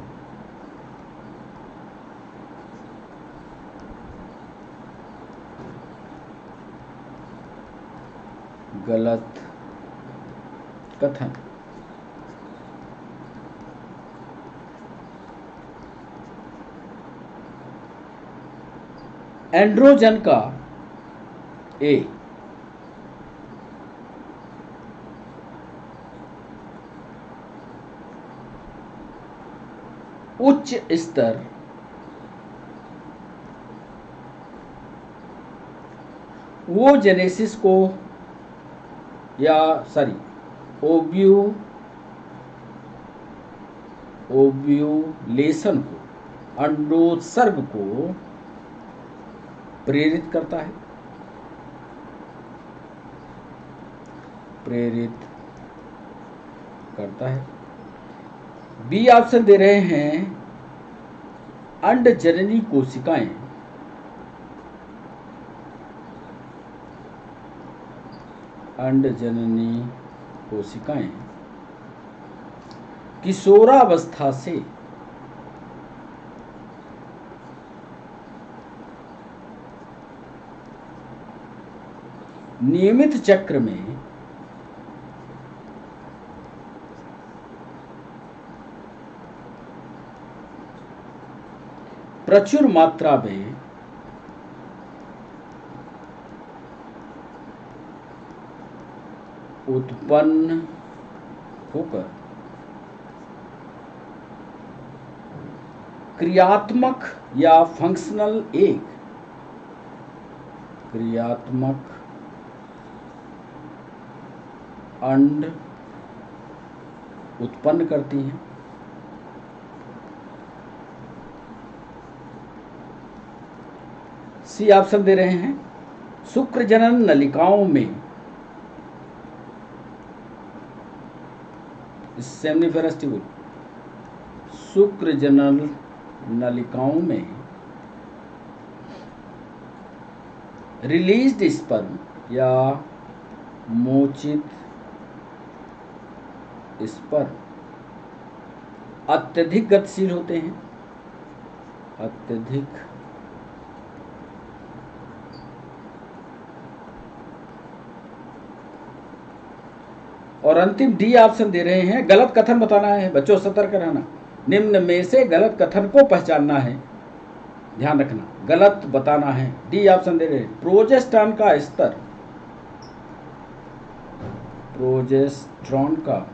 गलत कथन, एंड्रोजन का ए, उच्च स्तर वो जेनेसिस को ओव्यूलेशन को, अंडोत्सर्ग को प्रेरित करता है। बी ऑप्शन दे रहे हैं, अंडजननी कोशिकाएं किशोरावस्था से नियमित चक्र में प्रचुर मात्रा में उत्पन्न होकर क्रियात्मक या फंक्शनल क्रियात्मक अंड उत्पन्न करती हैं। सी ऑप्शन दे रहे हैं, शुक्रजनन नलिकाओं में सेमनीफेरस ट्यूब, शुक्रजनन नलिकाओं में रिलीज्ड स्पर्म या मोचित स्पर्म अत्यधिक गतिशील होते हैं, अत्यधिक और अंतिम डी ऑप्शन दे रहे हैं, गलत कथन बताना है। बच्चों सतर्क रहना, निम्न में से गलत कथन को पहचानना है, ध्यान रखना, गलत बताना है। डी ऑप्शन दे रहे हैं, प्रोजेस्टेरॉन का स्तर, प्रोजेस्टेरॉन का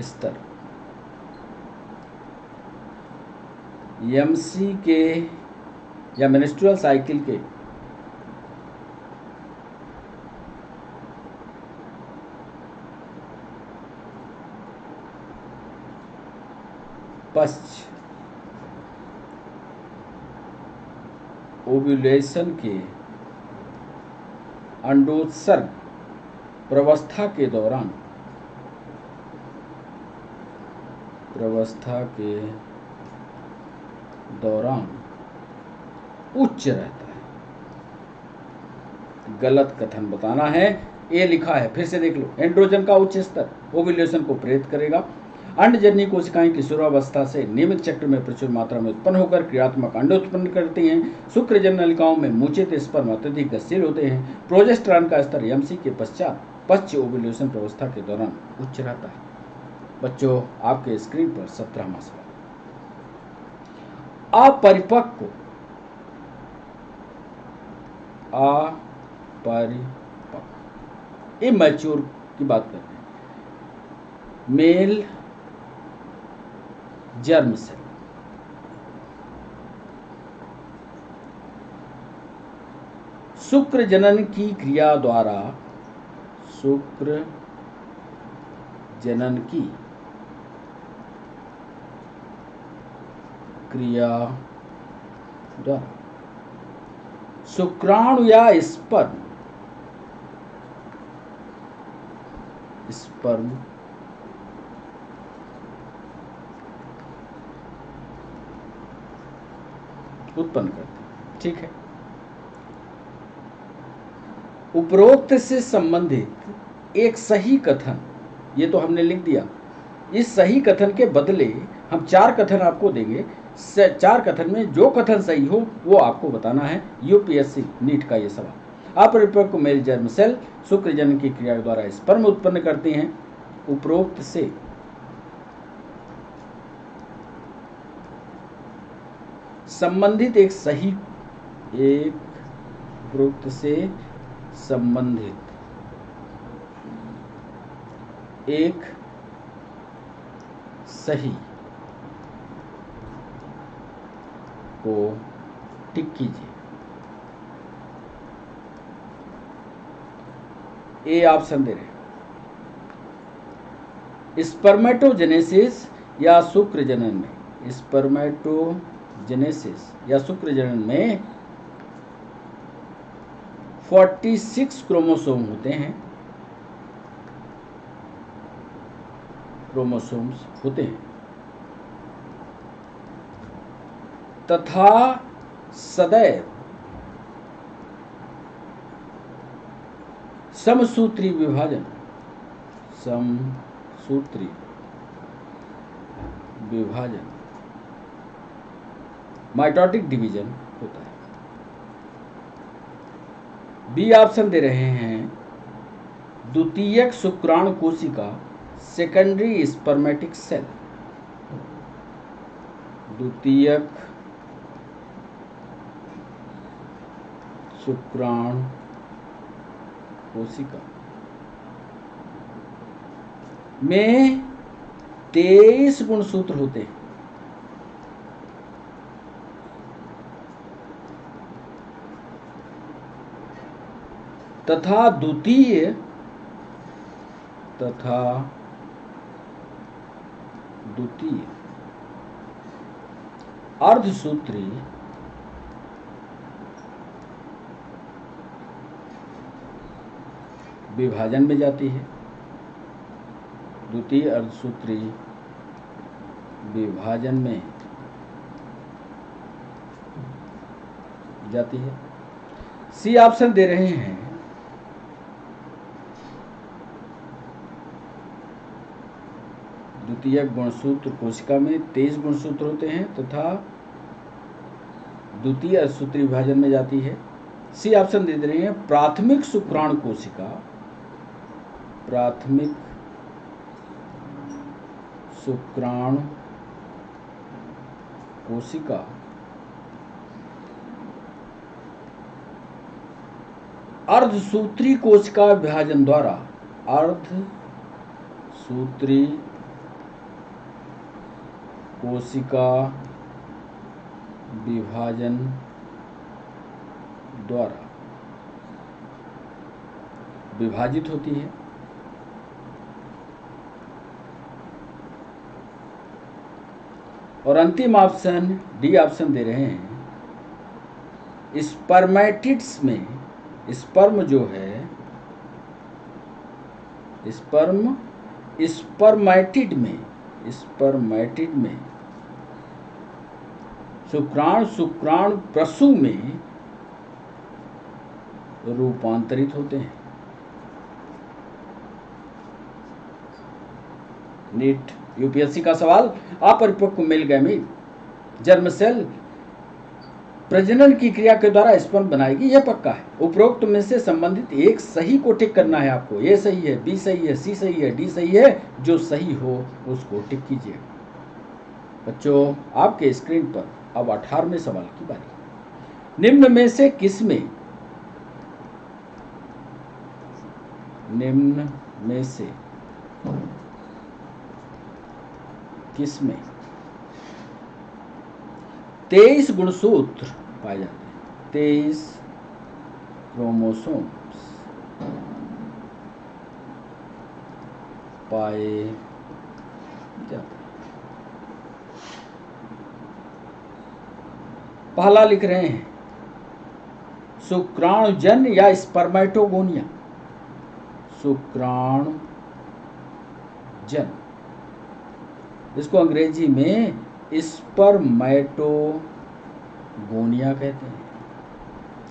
स्तर एमसी के या मेंस्ट्रुअल साइकिल के पश्च ओव्यूलेशन के अंडोत्सर्ग प्रवस्था के दौरान उच्च रहता है। गलत कथन बताना है। ए लिखा है, फिर से देख लो, एंड्रोजन का उच्च स्तर ओव्यूलेशन को प्रेरित करेगा। अंडजन्य कोशिकाएं किशोरावस्था से नियमित चक्र में प्रचुर मात्रा में उत्पन्न होकर क्रियात्मक अंड उत्पन्न करती हैं। शुक्रजनन नलिकाओं में मूचित स्पर्म अत्यधिक गतिशील होते हैं। प्रोजेस्टेरॉन का स्तर एमसी के पश्चात पश्च ओव्यूलेशन अवस्था के दौरान उच्च रहता है। बच्चों, आपके स्क्रीन पर 17वां सवाल, अपरिपक्व इमैच्योर की बात करते हैं, मेल जर्म सेल शुक्र जनन की क्रिया द्वारा शुक्राणु या स्पर्म उत्पन्न करते हैं। ठीक है, उपरोक्त से संबंधित एक सही कथन, ये तो हमने लिख दिया। इस सही कथन के बदले हम 4 कथन आपको देंगे। 4 कथन में जो कथन सही हो वो आपको बताना है। यूपीएससी नीट का ये सवाल। अपरिपक्व मेल जर्म सेल शुक्रजनन की क्रिया द्वारा स्पर्म उत्पन्न करते हैं। उपरोक्त से संबंधित एक सही को टिक कीजिए। ए ऑप्शन दे रहे हैं, स्पर्मेटोजेनेसिस या शुक्रजनन में, स्पर्मेटोजेनेसिस या शुक्रजनन में 46 क्रोमोसोम होते हैं, तथा सदैव समसूत्री विभाजन माइटोटिक डिवीजन होता है। बी ऑप्शन दे रहे हैं, द्वितीयक शुक्राणु कोशिका सेकेंडरी स्पर्मेटिक सेल, द्वितीयक शुक्राणु कोशिका में 23 गुणसूत्र होते हैं। तथा द्वितीय अर्धसूत्री विभाजन में जाती है। द्वितीय अर्धसूत्री विभाजन में जाती है। सी ऑप्शन दे रहे हैं। द्वितीय गुणसूत्र कोशिका में 23 गुणसूत्र होते हैं तथा द्वितीय अर्धसूत्री विभाजन में जाती है। सी ऑप्शन दे रहे हैं। प्राथमिक शुक्राणु कोशिका, प्राथमिक शुक्राणु कोशिका अर्धसूत्री कोशिका विभाजन द्वारा, अर्धसूत्री कोशिका विभाजन द्वारा विभाजित होती है। और अंतिम ऑप्शन डी ऑप्शन दे रहे हैं। स्पर्मेटिड्स में स्पर्म जो है, स्पर्मेटिड में शुक्राणु प्रसु में रूपांतरित होते हैं। नीट यूपीएससी का सवाल। अपरिपक्व मेल गैमीट जर्म सेल प्रजनन की क्रिया के द्वारा स्पर्म बनाएगी, यह पक्का है। उपरोक्त में से संबंधित एक सही को टिक करना है आपको। ए सही है, बी सही है, सी सही है, डी सही है। जो सही हो उसको टिक कीजिए। बच्चों, आपके स्क्रीन पर अब 18वें सवाल की बारी। निम्न में से किसमें किसमें 23 गुणसूत्र पाए जाते हैं? 23 क्रोमोसोम्स पाए जाते हैं। पहला लिख रहे हैं शुक्राणुजन या स्पर्मेटोगोनिया। शुक्राणुजन, इसको अंग्रेजी में स्पर्मेटोगोनिया कहते हैं।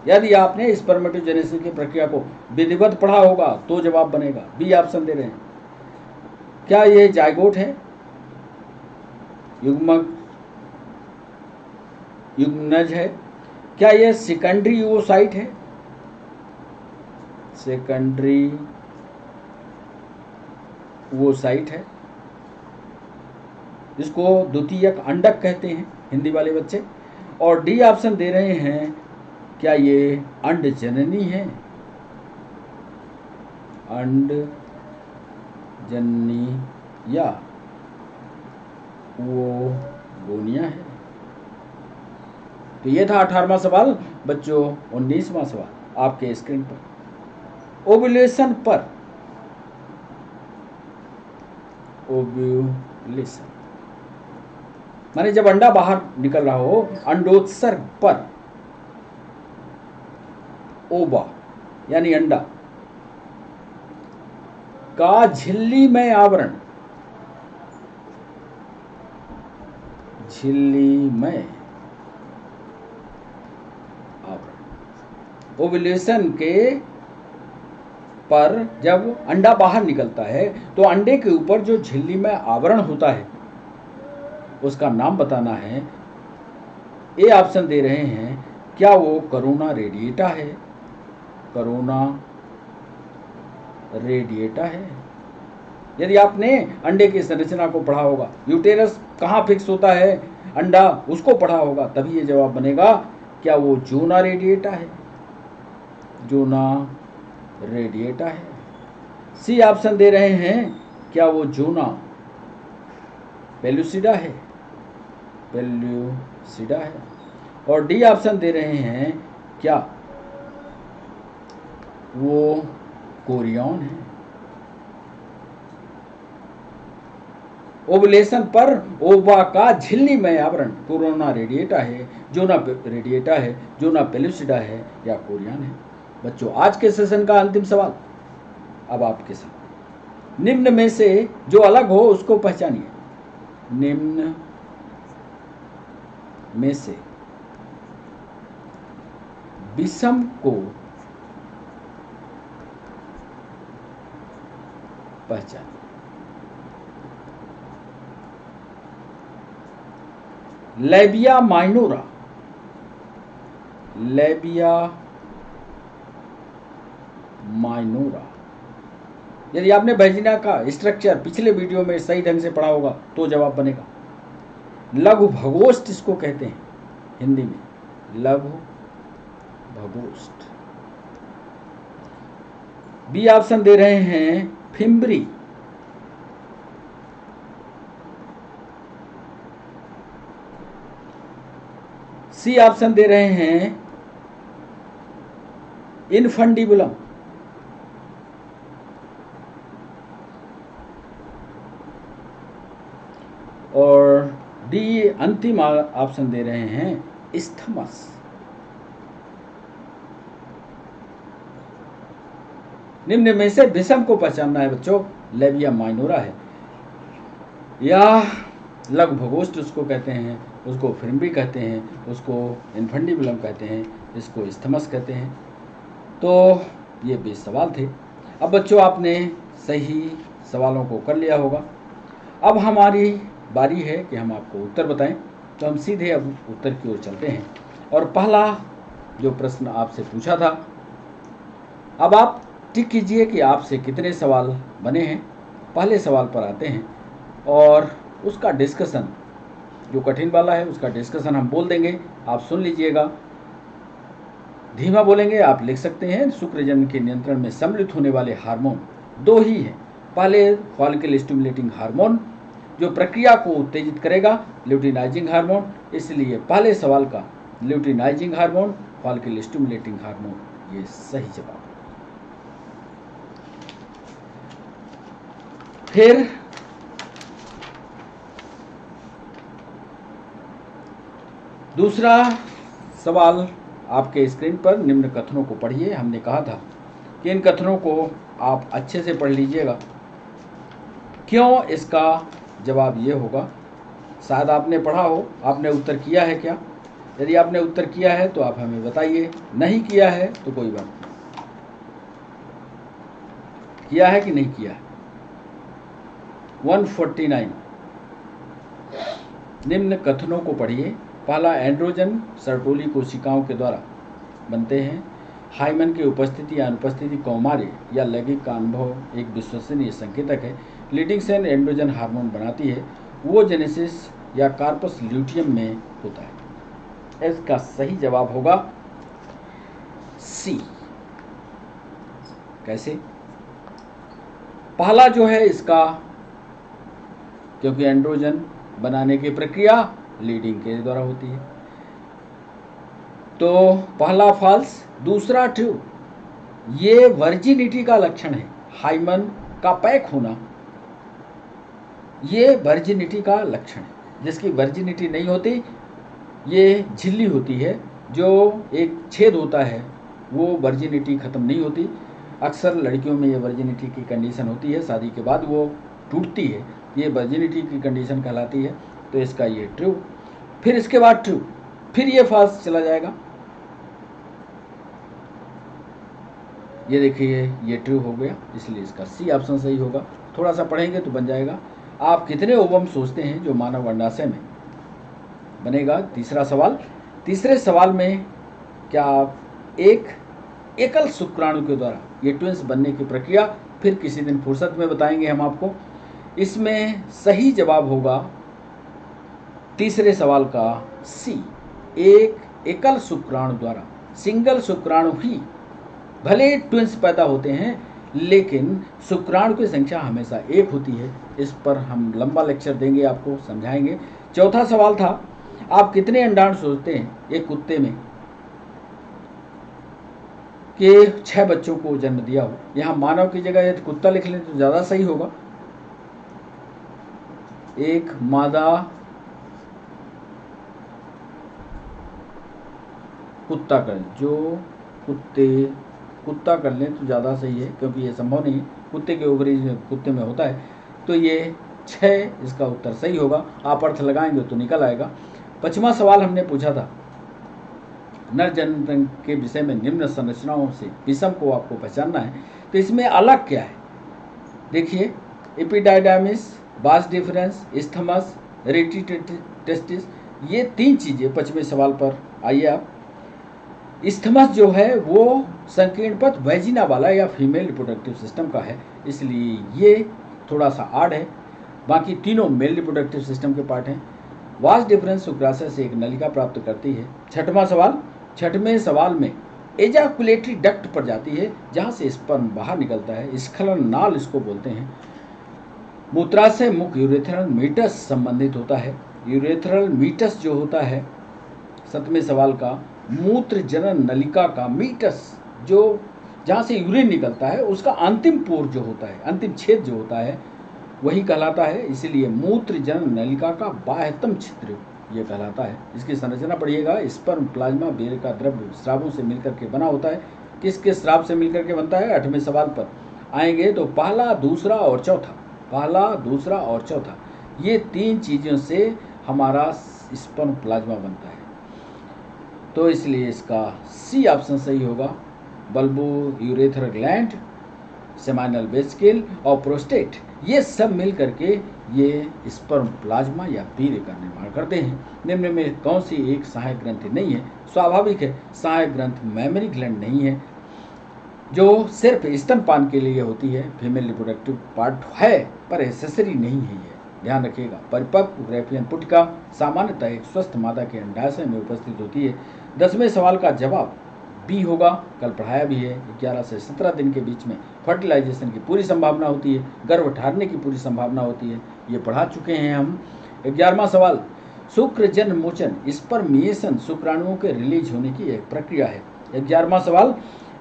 यदि आपने स्पर्मेटोजेनेसिस की प्रक्रिया को विधिवत पढ़ा होगा तो जवाब बनेगा। बी ऑप्शन दे रहे हैं। क्या यह जाइगोट है, युग्मनज है? क्या यह सेकेंडरी ओसाइट है? सेकेंडरी ओसाइट है। इसको द्वितीयक अंडक कहते हैं हिंदी वाले बच्चे। और डी ऑप्शन दे रहे हैं। क्या ये अंड जननी है? अंड जननी या वो गोनिया है? तो ये था 18वां सवाल। बच्चों, 19वां सवाल आपके स्क्रीन पर। ओव्यूलेशन माने जब अंडा बाहर निकल रहा हो, अंडोत्सर्ग पर ओवा यानी अंडा का झिल्लीमय आवरण, ओव्यूलेशन के पर जब अंडा बाहर निकलता है तो अंडे के ऊपर जो झिल्लीमय आवरण होता है उसका नाम बताना है। ए ऑप्शन दे रहे हैं। क्या वो करोना रेडिएटा है? करोना रेडिएटा है। यदि आपने अंडे की संरचना को पढ़ा होगा, यूटेरस कहाँ फिक्स होता है, अंडा उसको पढ़ा होगा, तभी ये जवाब बनेगा। क्या वो जोना रेडिएटा है? जोना रेडिएटा है। सी ऑप्शन दे रहे हैं, क्या वो जूना पेलुसिडा है? पेलुसिडा है। और डी ऑप्शन दे रहे हैं, क्या वो कोरियन है? ओवुलेशन पर ओवा का झिल्लीमय आवरण कोरोना रेडिएटा है, जोना रेडिएटा है, जोना पेलुसिडा है या कोरियन है? बच्चों, आज के सेशन का अंतिम सवाल अब आपके साथ। निम्न में से जो अलग हो उसको पहचानिए। निम्न में से विषम को पहचानिए। Labia minora, labia minora. यदि आपने वैजिना का स्ट्रक्चर पिछले वीडियो में सही ढंग से पढ़ा होगा तो जवाब बनेगा। लघु भगोष्ठ इसको कहते हैं हिंदी में, लघु भगोष्ठ। बी ऑप्शन दे रहे हैं फिम्बरी। सी ऑप्शन दे रहे हैं इनफंडिबुलम। और डी अंतिम ऑप्शन दे रहे हैं इस्थमस। निम्न में से विषम को पहचानना है बच्चों। लेबिया माइनोरा है, या लघु भगोष्ठ उसको कहते हैं, उसको फिम्बरी कहते हैं, उसको इनफंडिबुलम कहते हैं, इसको इस्थमस कहते हैं। तो ये 20 सवाल थे। अब बच्चों, आपने सही सवालों को कर लिया होगा। अब हमारी बारी है कि हम आपको उत्तर बताएं। तो हम सीधे अब उत्तर की ओर चलते हैं। और पहला जो प्रश्न आपसे पूछा था, अब आप टिक कीजिए कि आपसे कितने सवाल बने हैं। पहले सवाल पर आते हैं और उसका डिस्कशन, जो कठिन वाला है उसका डिस्कशन हम बोल देंगे, आप सुन लीजिएगा। धीमा बोलेंगे, आप लिख सकते हैं। शुक्रजनन के नियंत्रण में सम्मिलित होने वाले हार्मोन 2 ही हैं। पहले फॉलिकल स्टिमुलेटिंग हार्मोन, जो प्रक्रिया को उत्तेजित करेगा, ल्यूटिनाइजिंग हार्मोन। इसलिए पहले सवाल का luteinizing hormone, follicle stimulating hormone, ये सही जवाब। फिर दूसरा सवाल आपके स्क्रीन पर, निम्न कथनों को पढ़िए। हमने कहा था कि इन कथनों को आप अच्छे से पढ़ लीजिएगा। क्यों? इसका जवाब ये होगा, शायद आपने पढ़ा हो, आपने उत्तर किया है क्या? यदि आपने उत्तर किया है तो आप हमें बताइए, नहीं किया है तो कोई बात नहीं। किया है कि नहीं किया है? 149। निम्न कथनों को पढ़िए। पहला, एंड्रोजन सर्टोली कोशिकाओं के द्वारा बनते हैं। हाइमन की उपस्थिति या अनुपस्थिति कौमार्य या लैंगिक का अनुभव एक विश्वसनीय संकेतक है। लीडिंग सेल एंड्रोजन हार्मोन बनाती है। वो जेनेसिस या कार्पस ल्यूटियम में होता है। इसका सही जवाब होगा सी। कैसे? पहला जो है इसका, क्योंकि एंड्रोजन बनाने की प्रक्रिया लीडिंग के द्वारा होती है, तो पहला फॉल्स। दूसरा ट्रू। ये वर्जिनिटी का लक्षण है। हाइमन का पैक होना ये वर्जिनिटी का लक्षण है। जिसकी वर्जिनिटी नहीं होती, ये झिल्ली होती है, जो एक छेद होता है, वो वर्जिनिटी खत्म नहीं होती। अक्सर लड़कियों में ये वर्जिनिटी की कंडीशन होती है, शादी के बाद वो टूटती है, ये वर्जिनिटी की कंडीशन कहलाती है। तो इसका ये ट्रू। फिर इसके बाद ट्रू, फिर ये फॉल्स चला जाएगा। ये देखिए, ये ट्रू हो गया, इसलिए इसका सी ऑप्शन सही होगा। थोड़ा सा पढ़ेंगे तो बन जाएगा। आप कितने ओवम सोचते हैं जो मानव अंडाशय में बनेगा? तीसरा सवाल। तीसरे सवाल में, क्या आप एक एकल शुक्राणु के द्वारा ये ट्विंस बनने की प्रक्रिया फिर किसी दिन फुर्सत में बताएंगे हम आपको। इसमें सही जवाब होगा तीसरे सवाल का सी, एक एकल शुक्राणु द्वारा, सिंगल शुक्राणु ही भले ट्विंस पैदा होते हैं, लेकिन शुक्राणु की संख्या हमेशा एक होती है। इस पर हम लंबा लेक्चर देंगे, आपको समझाएंगे। चौथा सवाल था, आप कितने अंडाणु सोचते हैं एक कुत्ते में कि 6 बच्चों को जन्म दिया हो? यहाँ मानव की जगह यदि कुत्ता लिख लें तो ज़्यादा सही होगा। एक मादा कुत्ता कर, जो कुत्ता कर लें तो ज़्यादा सही है, क्योंकि ये संभव नहीं, कुत्ते के ओवरी कुत्ते में होता है। तो ये 6 इसका उत्तर सही होगा। आप अर्थ लगाएंगे तो निकल आएगा। 5वां सवाल हमने पूछा था, नर जनन के विषय में निम्न संरचनाओं से विषम को आपको पहचानना है। तो इसमें अलग क्या है? देखिए, एपिडाइडामिस, बास डिफरेंस, इस्थमस, रेटिटेस्टिस, ये 3 चीज़ें 5वें सवाल पर। आइए आप, इस्थमस जो है वो संकीर्ण पथ वैजिना वाला या फीमेल रिप्रोडक्टिव सिस्टम का है, इसलिए ये थोड़ा सा आड है। बाकी तीनों मेल रिप्रोडक्टिव सिस्टम के पार्ट हैं। वास डिफरेंस शुक्राशय से एक नलिका प्राप्त करती है। 6वां सवाल, 6वें सवाल में एजाकुलेटरी डक्ट पर जाती है, जहाँ से स्पर्म बाहर निकलता है। स्खलन नाल इसको बोलते हैं। मूत्राशय मुख यूरेथ्रल मीटस संबंधित होता है। यूरेथ्रल मीटस जो होता है 7वें सवाल का, मूत्र जनन नलिका का मीटस, जो जहाँ से यूरिन निकलता है उसका अंतिम पोर जो होता है, अंतिम छेद जो होता है, वही कहलाता है। इसलिए मूत्र जनन नलिका का बाह्यतम छिद्र ये कहलाता है। इसकी संरचना पढ़िएगा। स्पर्म प्लाज्मा बेर का द्रव्य स्रावों से मिलकर के बना होता है। किसके स्राव से मिलकर के बनता है? 8वें सवाल पर आएंगे तो पहला, दूसरा और चौथा, ये 3 चीज़ों से हमारा स्पर्म प्लाज्मा बनता है। तो इसलिए इसका सी ऑप्शन सही होगा। Bulbo urethral gland, seminal vesicle और प्रोस्टेट, ये सब मिल करके ये स्पर्म प्लाज्मा या वीर्य का निर्माण करते हैं। निम्न में कौन सी एक सहायक ग्रंथि नहीं है? स्वाभाविक है, सहायक ग्रंथ मेमरी ग्लैंड नहीं है, जो सिर्फ स्तनपान के लिए होती है। फीमेल रिप्रोडक्टिव पार्ट है पर एसेसरी नहीं है ये, ध्यान रखिएगा। परिपक्व ग्रैफियन पुटिका सामान्यतः एक स्वस्थ मादा के अंडाशय में उपस्थित होती है। 10वें सवाल का जवाब बी होगा, कल पढ़ाया भी है। 11 से 17 दिन के बीच में फर्टिलाइजेशन की पूरी संभावना होती है, गर्भ ठहरने की पूरी संभावना होती है, ये पढ़ा चुके हैं हम। 11वां सवाल, शुक्र जन मोचन स्पर्मिएशन शुक्राणुओं के रिलीज होने की एक प्रक्रिया है। 11वां सवाल,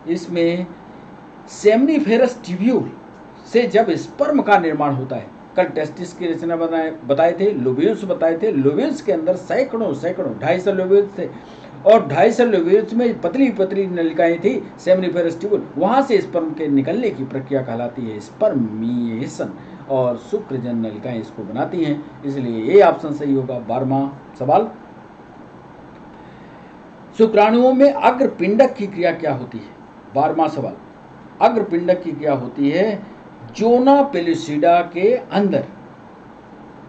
इसमें सेमनीफेरस ट्यूब्यूल से जब स्पर्म का निर्माण होता है, कल टेस्टिस की रचना बताए थे, लोब्यूल्स बताए थे। लोब्यूल्स के अंदर सैकड़ों 250 लोब्यूल्स थे और 250 लोब्यूल्स में पतली पतली नलिकाएं थी, सेमनीफेरस ट्यूब्यूल, वहां से स्पर्म के निकलने की प्रक्रिया कहलाती है स्पर्मिएशन, और शुक्रजन नलिकाएं इसको बनाती हैं। इसलिए ये ऑप्शन सही होगा। 12वां सवाल, शुक्राणुओं में अग्रपिंडक की क्रिया क्या होती है? 12वां सवाल, अग्रपिंडक की क्रिया होती है जोना पेलुसिडा के अंदर,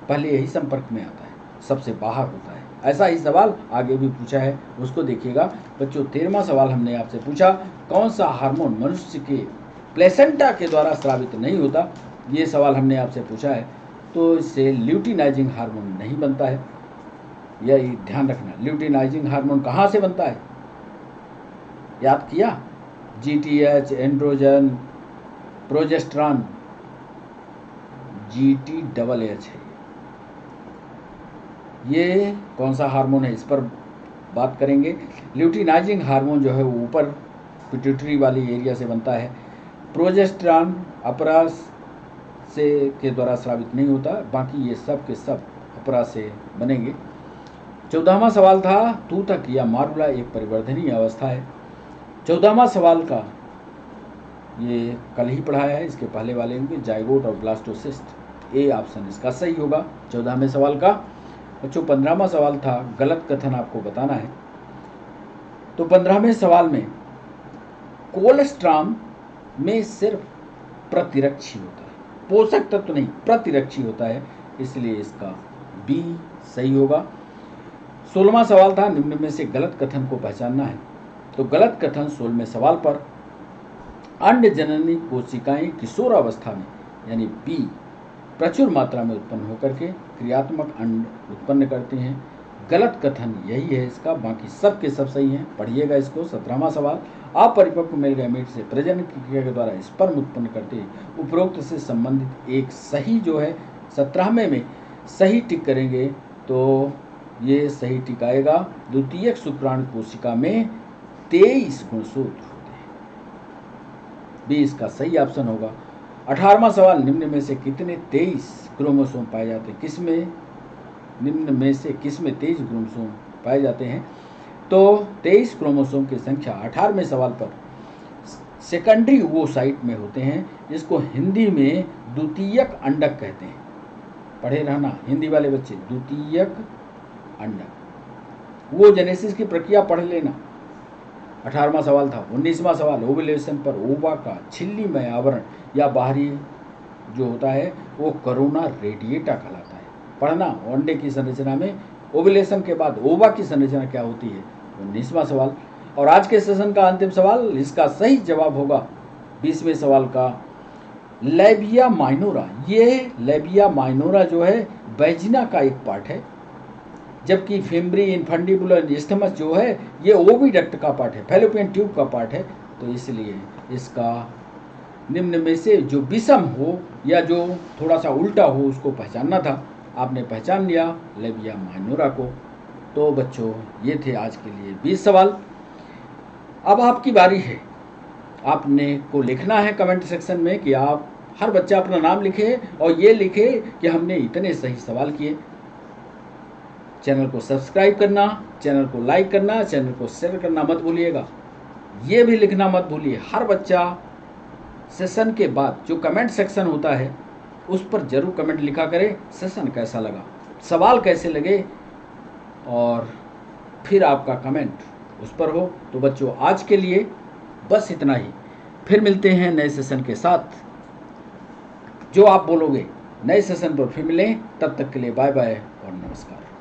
पहले यही संपर्क में आता है, सबसे बाहर होता है। ऐसा ही सवाल आगे भी पूछा है, उसको देखिएगा बच्चों। 13वां सवाल हमने आपसे पूछा, कौन सा हार्मोन मनुष्य के प्लेसेंटा के द्वारा स्रावित नहीं होता? ये सवाल हमने आपसे पूछा है। तो इससे ल्यूटिनाइजिंग हार्मोन नहीं बनता है, यह ध्यान रखना। ल्यूटिनाइजिंग हार्मोन कहाँ से बनता है? याद किया? GTH, एंड्रोजन, प्रोजेस्टेरॉन, GTAH है। ये कौन सा हार्मोन है, इस पर बात करेंगे। ल्यूटिनाइजिंग हार्मोन जो है वो ऊपर पिट्यूटरी वाली एरिया से बनता है। प्रोजेस्टेरॉन अपरा से के द्वारा स्रावित नहीं होता, बाकी ये सब के सब अपरा से बनेंगे। 14वां सवाल था, तूतक या मारुला एक परिवर्धनीय अवस्था है। 14वां सवाल का ये कल ही पढ़ाया है, इसके पहले वाले होंगे जाइगोट और ब्लास्टोसिस्ट। ए ऑप्शन इसका सही होगा 14वें सवाल का। बच्चों 15वां सवाल था, गलत कथन आपको बताना है। तो 15वें सवाल में कोलेस्ट्रॉम में सिर्फ प्रतिरक्षी होता है, पोषक तत्व नहीं, प्रतिरक्षी होता है, इसलिए इसका बी सही होगा। 16वां सवाल था, निम्न में से गलत कथन को पहचानना है। तो गलत कथन 16वें सवाल पर, अंड जननी कोशिकाएं किशोरावस्था में यानी बी प्रचुर मात्रा में उत्पन्न होकर के क्रियात्मक अंड उत्पन्न करती हैं। गलत कथन यही है इसका, बाकी सब के सब सही हैं। पढ़िएगा इसको। 17वां सवाल, अपरिपक्व मेल गैमेट से प्रजनन की क्रिया के द्वारा स्पर्म उत्पन्न करते उपरोक्त से संबंधित एक सही जो है 17वें में सही टिक करेंगे तो ये सही टिक आएगा। द्वितीयक शुक्राणु कोशिका में 23 गुणसूत्र होते हैं, बी इसका सही ऑप्शन होगा। 18वां सवाल, निम्न में से कितने 23 क्रोमोसोम पाए जाते हैं? निम्न में से किस में 23 क्रोमोसोम पाए जाते हैं? तो 23 क्रोमोसोम की संख्या 18वें सवाल पर सेकेंडरी ओवोसाइट में होते हैं, जिसको हिंदी में द्वितीयक अंडक कहते हैं। पढ़े रहना हिंदी वाले बच्चे, द्वितीयक अंडक। वो जेनेसिस की प्रक्रिया पढ़ लेना। 18वां सवाल था। 19वां सवाल, ओवुलेशन पर ओवा का छिल्लीमय आवरण या बाहरी जो होता है वो करोना रेडिएटा कहलाता है। पढ़ना। अंडे की संरचना में ओवुलेशन के बाद ओवा की संरचना क्या होती है? 19वां सवाल। और आज के सेशन का अंतिम सवाल, इसका सही जवाब होगा 20वें सवाल का लेबिया माइनोरा। ये लेबिया माइनोरा जो है वैजिना का एक पार्ट है, जबकि फेम्ब्री इन्फंडिबुलर स्टमस जो है ये ओविडक्ट का पार्ट है, फैलोपियन ट्यूब का पार्ट है। तो इसलिए इसका निम्न में से जो विषम हो या जो थोड़ा सा उल्टा हो उसको पहचानना था। आपने पहचान लिया लेबिया माइनोरा को। तो बच्चों ये थे आज के लिए 20 सवाल। अब आपकी बारी है। आपने को लिखना है कमेंट सेक्शन में कि आप हर बच्चा अपना नाम लिखे और ये लिखे कि हमने इतने सही सवाल किए। चैनल को सब्सक्राइब करना, चैनल को लाइक करना, चैनल को शेयर करना मत भूलिएगा। ये भी लिखना मत भूलिए, हर बच्चा सेशन के बाद जो कमेंट सेक्शन होता है उस पर जरूर कमेंट लिखा करें, सेशन कैसा लगा, सवाल कैसे लगे, और फिर आपका कमेंट उस पर हो। तो बच्चों आज के लिए बस इतना ही। फिर मिलते हैं नए सेशन के साथ। जो आप बोलोगे नए सेशन पर फिर मिलें। तब तक के लिए बाय बाय और नमस्कार।